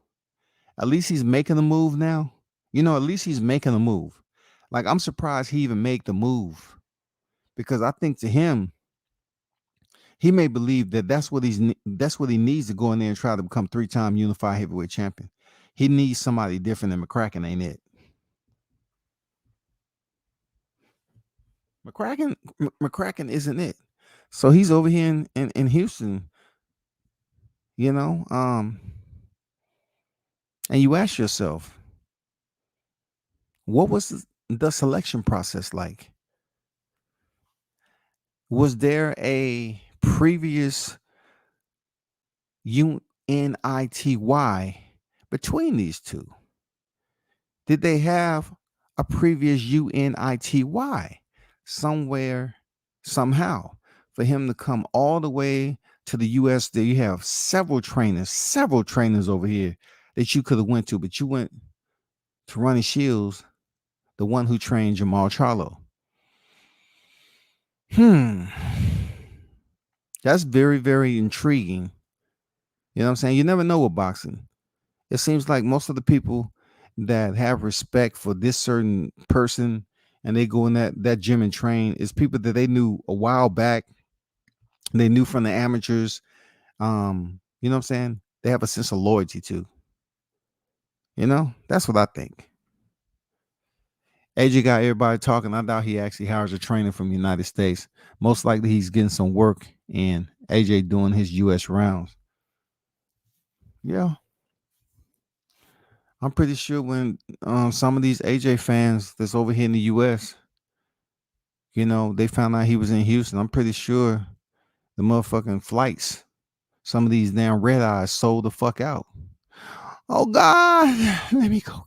At least he's making a move now. At least he's making a move. Like, I'm surprised he even made the move, because I think to him, he may believe that that's what he needs to go in there and try to become 3-time unified heavyweight champion. He needs somebody different than McCracken, ain't it? McCracken isn't it. So he's over here in Houston, and you ask yourself, what was the selection process like? Was there a previous UNITY between these two? Did they have a previous UNITY somewhere, somehow, for him to come all the way to the US? There you have several trainers over here that you could have went to, but you went to Ronnie Shields, the one who trained Jamal Charlo. That's very, very intriguing. You know what I'm saying? You never know with boxing. It seems like most of the people that have respect for this certain person and they go in that gym and train is people that they knew a while back. They knew from the amateurs. You know what I'm saying? They have a sense of loyalty too. That's what I think. AJ got everybody talking. I doubt he actually hires a trainer from the United States. Most likely he's getting some work and AJ doing his US rounds. Yeah. I'm pretty sure when some of these AJ fans that's over here in the US, they found out he was in Houston, I'm pretty sure the motherfucking flights, some of these damn red eyes sold the fuck out. Oh God, let me go.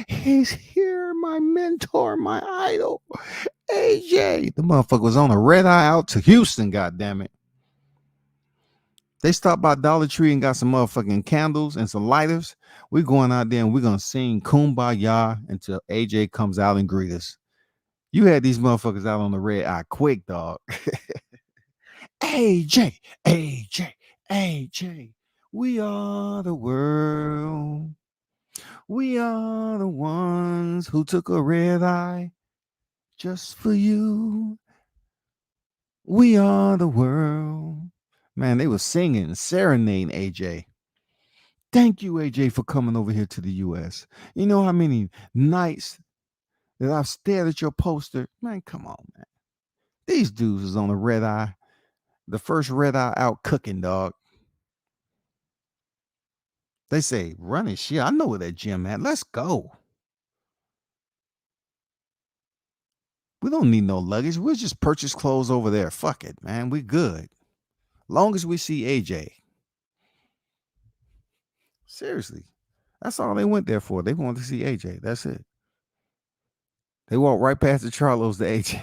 He's here, my mentor, my idol, AJ. The motherfucker was on a red eye out to Houston, God damn it. They stopped by Dollar Tree and got some motherfucking candles and some lighters. We're going out there and we're gonna sing Kumbaya until AJ comes out and greet us. You had these motherfuckers out on the red eye quick, dog. AJ, AJ, AJ. We are the world. We are the ones who took a red eye just for you. We are the world. Man, they was singing, serenading AJ. Thank you, AJ, for coming over here to the US. You know how many nights that I've stared at your poster? Man, come on, man. These dudes is on the red eye. The first red eye out cooking, dog. They say, running shit. I know where that gym at. Let's go. We don't need no luggage. We'll just purchase clothes over there. Fuck it, man. We good. Long as we see AJ. Seriously. That's all they went there for. They wanted to see AJ. That's it. They walked right past the Charlos to AJ.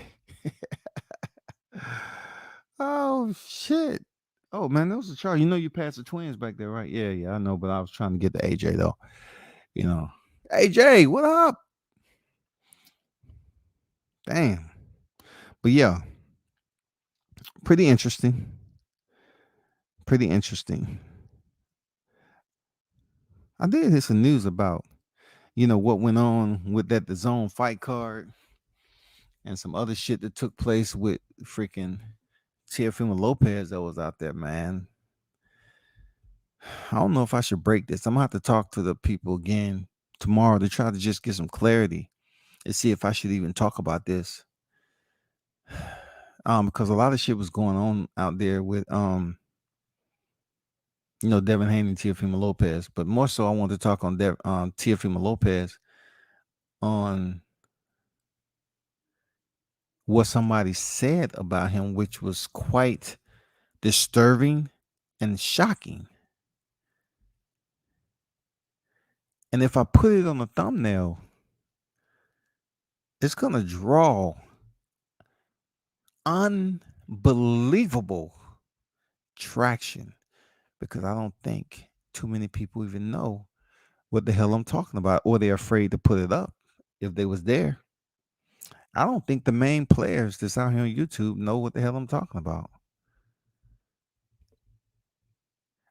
Oh shit. Oh man, that was a Charlie. You know you passed the twins back there, right? Yeah, yeah, I know, but I was trying to get to AJ though. You know. AJ, what up? Damn. But yeah, pretty interesting. Pretty interesting. I did hear some news about, what went on with that the zone fight card and some other shit that took place with freaking Teofimo Lopez that was out there, man. I don't know if I should break this. I'm gonna have to talk to the people again tomorrow to try to just get some clarity and see if I should even talk about this. Because a lot of shit was going on out there with Devin Haney and Teofimo Lopez, but more so I want to talk on Teofimo Lopez on what somebody said about him, which was quite disturbing and shocking. And if I put it on a thumbnail, it's gonna draw unbelievable traction because I don't think too many people even know what the hell I'm talking about, or they're afraid to put it up if they was there. I don't think the main players that's out here on YouTube know what the hell I'm talking about.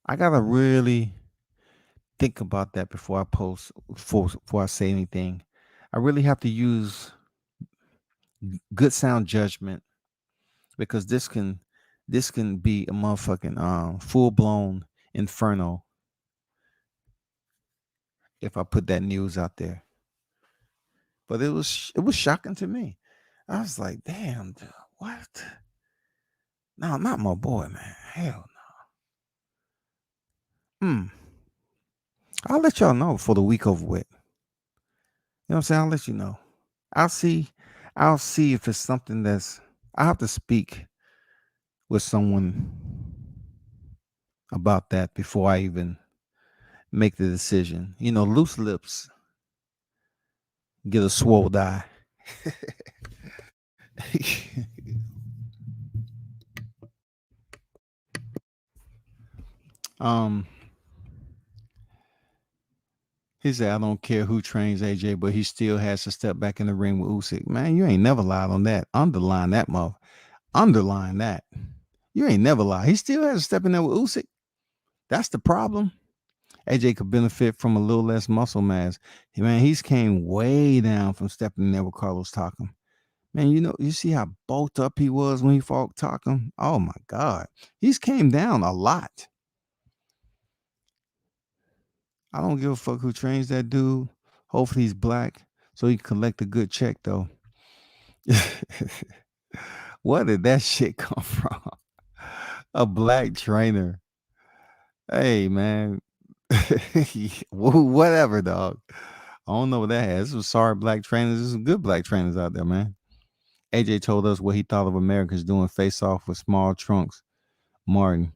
I gotta really think about that before I post, before I say anything. I really have to use good sound judgment because this can be a motherfucking full blown inferno if I put that news out there. But it was shocking to me. I was like, damn, dude, what? No, not my boy, man. Hell no. I'll let y'all know for the week over with. You know what I'm saying? I'll let you know. I'll see. I'll see if it's something that's. I have to speak with someone about that before I even make the decision. Loose lips get a swole eye. um, he said, "I don't care who trains AJ, but he still has to step back in the ring with Usyk." Man, you ain't never lied on that. Underline that, mother. Underline that. You ain't never lied. He still has to step in there with Usyk. That's the problem. AJ could benefit from a little less muscle mass. Man, he's came way down from stepping in there with Carlos Takam. Man, you see how bulked up he was when he fought Takam? Oh my God. He's came down a lot. I don't give a fuck who trains that dude. Hopefully he's black so he can collect a good check though. Where did that shit come from? A black trainer. Hey man. Whatever, dog. I don't know what that has. This was sorry black trainers. There's some good black trainers out there, man. AJ told us what he thought of Americans doing face off with small trunks. Martin.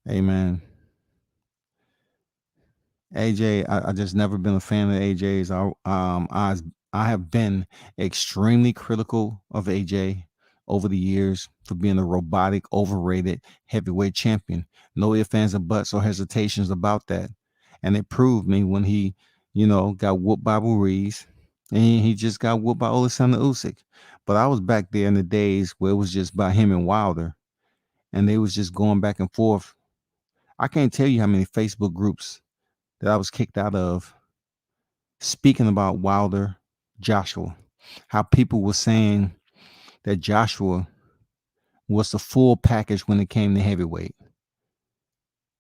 Hey man. AJ, I just never been a fan of AJ's. I have been extremely critical of AJ over the years for being a robotic, overrated heavyweight champion. No ifs, ands, and buts or hesitations about that. And it proved me when he, got whooped by Ruiz. and he just got whooped by Alexander Usyk. But I was back there in the days where it was just by him and Wilder, and they was just going back and forth. I can't tell you how many Facebook groups that I was kicked out of speaking about Wilder, Joshua, how people were saying that Joshua was the full package when it came to heavyweight.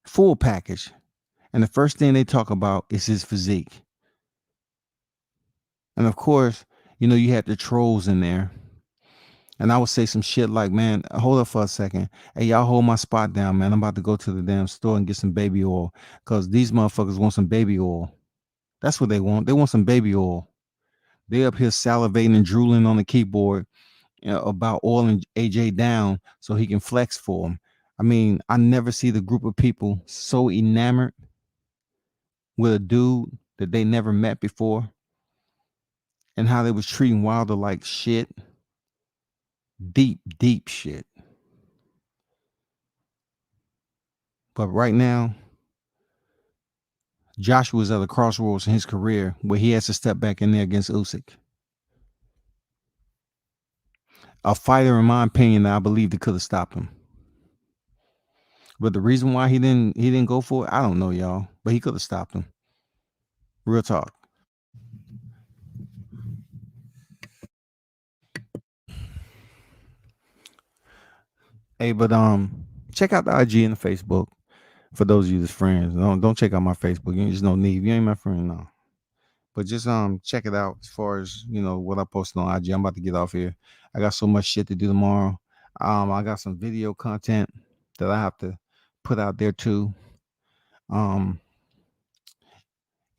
Full package. And the first thing they talk about is his physique. And of course, you had the trolls in there. And I would say some shit like, man, hold up for a second. Hey, y'all hold my spot down, man. I'm about to go to the damn store and get some baby oil. Because these motherfuckers want some baby oil. That's what they want. They want some baby oil. They up here salivating and drooling on the keyboard, about oiling AJ down so he can flex for him. I mean, I never see the group of people so enamored with a dude that they never met before, and how they was treating Wilder like shit. Deep, deep shit. But right now, Joshua's at a crossroads in his career where he has to step back in there against Usyk. A fighter, in my opinion, that I believe that could have stopped him. But the reason why he didn't go for it, I don't know, y'all. But he could have stopped him. Real talk. Hey, but check out the IG and the Facebook for those of you that's friends. Don't check out my Facebook. You just no need. You ain't my friend, no. But just check it out as far as what I posted on IG. I'm about to get off here. I got so much shit to do tomorrow. I got some video content that I have to put out there too. Um,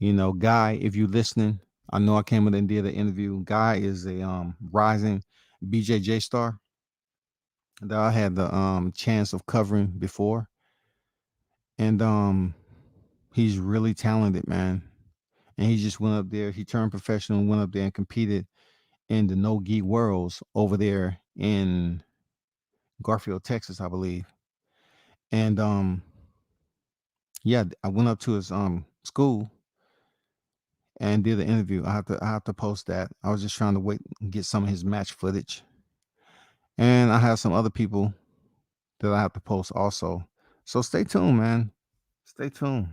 Guy, if you listening, I know I came in and did an interview. Guy is a rising BJJ star that I had the chance of covering before. And he's really talented, man. And he just went up there, he turned professional and went up there and competed in the no gi worlds over there in Garfield, Texas, I believe. And yeah, I went up to his school and did an interview. I have to post that. I was just trying to wait and get some of his match footage. And I have some other people that I have to post also. So stay tuned, man. Stay tuned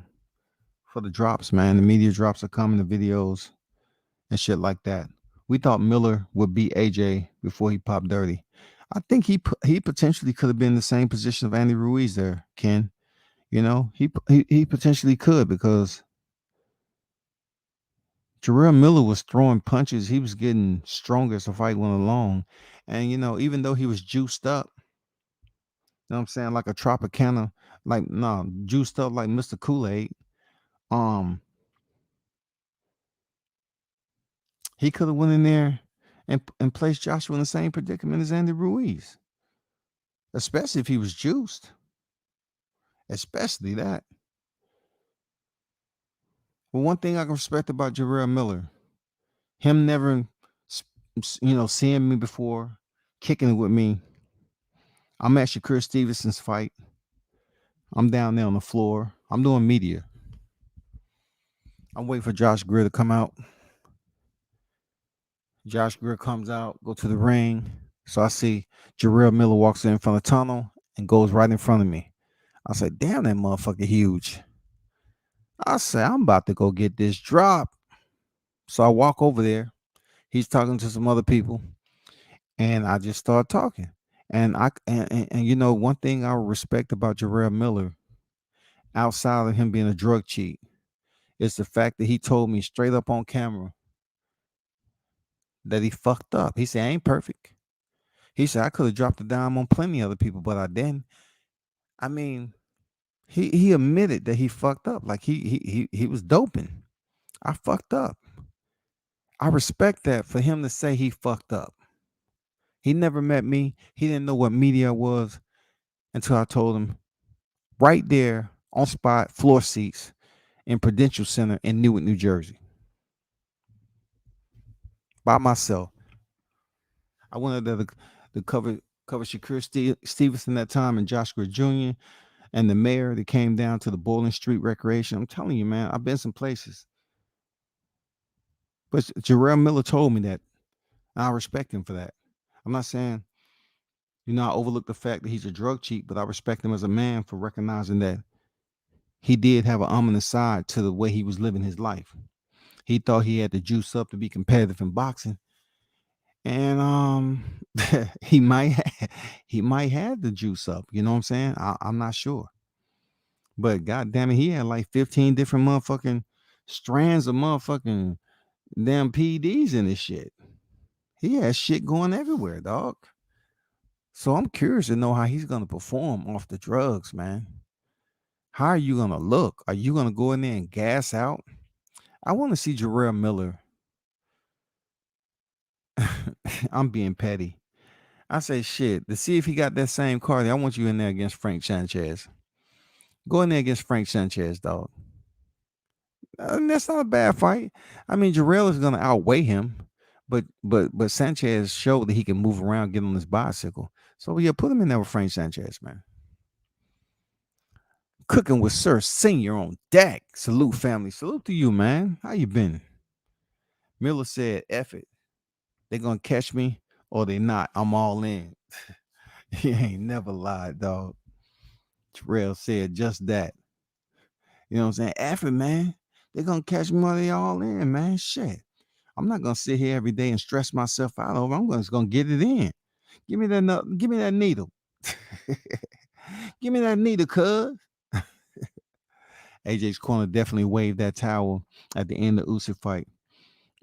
for the drops, man. The media drops are coming, the videos and shit like that. We thought Miller would beat AJ before he popped dirty. I think he potentially could have been in the same position of Andy Ruiz there, Ken. He potentially could, because Jarrell Miller was throwing punches. He was getting stronger as the fight went along. And, even though he was juiced up, you know what I'm saying, like a Tropicana, like, no, juiced up like Mr. Kool-Aid, um, he could have went in there and placed Joshua in the same predicament as Andy Ruiz, especially if he was juiced. Especially that. Well, one thing I can respect about Jarrell Miller, him never, seeing me before, kicking it with me. I'm at Shakur Stevenson's fight. I'm down there on the floor. I'm doing media. I'm waiting for Josh Greer to come out. Josh Greer comes out, go to the ring. So I see Jarrell Miller walks in from the tunnel and goes right in front of me. I say, damn, that motherfucker huge. I say, I'm about to go get this drop. So I walk over there. He's talking to some other people. And I just start talking. And one thing I respect about Jarrell Miller, outside of him being a drug cheat, is the fact that he told me straight up on camera that he fucked up. He said, I ain't perfect. He said, I could have dropped a dime on plenty of other people, but I didn't. I mean, he admitted that he fucked up. Like he was doping. I fucked up. I respect that for him to say he fucked up. He never met me. He didn't know what media was until I told him right there on spot, floor seats in Prudential Center in Newark, New Jersey, by myself. I wanted to cover Shakur Stevenson that time, and Josh Green Jr. and the mayor that came down to the Bowling Street Recreation. I'm telling you, man, I've been some places. But Jarrell Miller told me that. And I respect him for that. I'm not saying, I overlook the fact that he's a drug cheat, but I respect him as a man for recognizing that he did have an ominous side to the way he was living his life. He thought he had to juice up to be competitive in boxing, and he he might have the juice up. You know what I'm saying? I'm not sure, but god damn it, he had like 15 different motherfucking strands of motherfucking damn PEDs in his shit. He has shit going everywhere, dog. So I'm curious to know how he's gonna perform off the drugs, man. How are you gonna look? Are you gonna go in there and gas out? I want to see Jarrell Miller. I'm being petty. I say shit to see if he got that same card. I want you in there against Frank Sanchez. Go in there against Frank Sanchez, dog. And that's not a bad fight. I mean, Jarrell is gonna outweigh him, but Sanchez showed that he can move around, get on his bicycle. So yeah, put him in there with Frank Sanchez, man. Cooking with Sir Senior on deck. Salute, family. Salute to you, man. How you been? Miller said, F it. They gonna catch me or they not. I'm all in. He ain't never lied, dog. Terrell said just that. You know what I'm saying? F it, man. They gonna catch me or they all in, man. Shit. I'm not gonna sit here every day and stress myself out over. I'm just gonna get it in. Give me give me that needle. Give me that needle, cuz. AJ's corner definitely waved that towel at the end of the Usyk fight.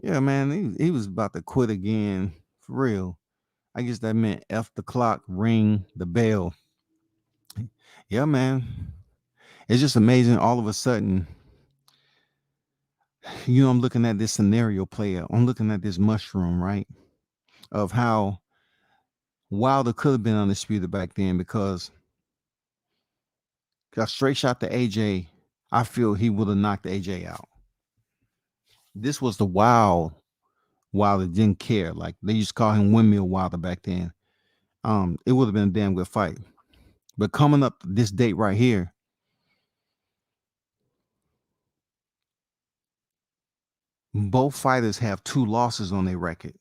Yeah, man, he was about to quit again, for real. I guess that meant F the clock, ring the bell. Yeah, man. It's just amazing all of a sudden. I'm looking at this scenario play out. I'm looking at this mushroom, right? Of how Wilder could have been undisputed back then because got straight shot to AJ. I feel he would have knocked AJ out. This was the Wilder didn't care. Like they used to call him Windmill Wilder back then. It would have been a damn good fight. But coming up this date right here, both fighters have 2 losses on their record.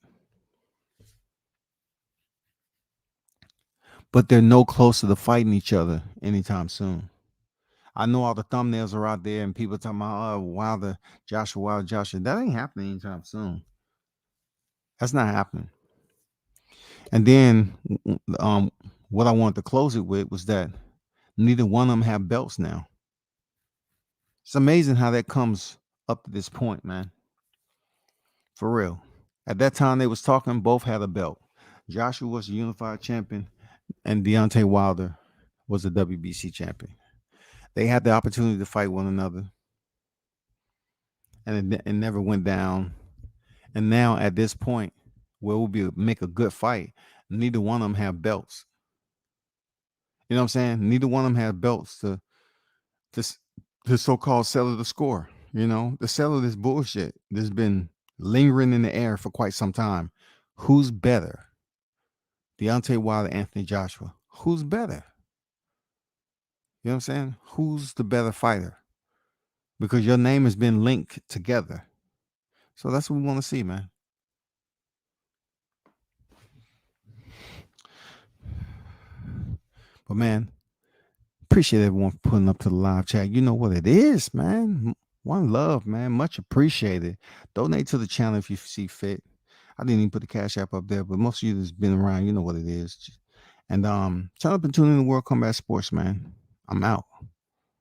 But they're no closer to fighting each other anytime soon. I know all the thumbnails are out there and people talking about, oh, Wilder, Joshua Wilder, Joshua. That ain't happening anytime soon. That's not happening. And then what I wanted to close it with was that neither one of them have belts now. It's amazing how that comes up to this point, man. For real. At that time they was talking, both had a belt. Joshua was the unified champion and Deontay Wilder was the WBC champion. They had the opportunity to fight one another and it never went down. And now at this point, where it will make a good fight, neither one of them have belts. You know what I'm saying? Neither one of them have belts to so-called settle the score. To settle this bullshit that's been lingering in the air for quite some time. Who's better? Deontay Wilder, Anthony Joshua. Who's better? You know what I'm saying? Who's the better fighter? Because your name has been linked together. So that's what we want to see, man. But man, appreciate everyone for putting up to the live chat. You know what it is, man. One love, man. Much appreciated. Donate to the channel if you see fit. I didn't even put the cash app up there, but most of you that's been around, you know what it is. And turn up and tune in to World Combat Sports, man. I'm out.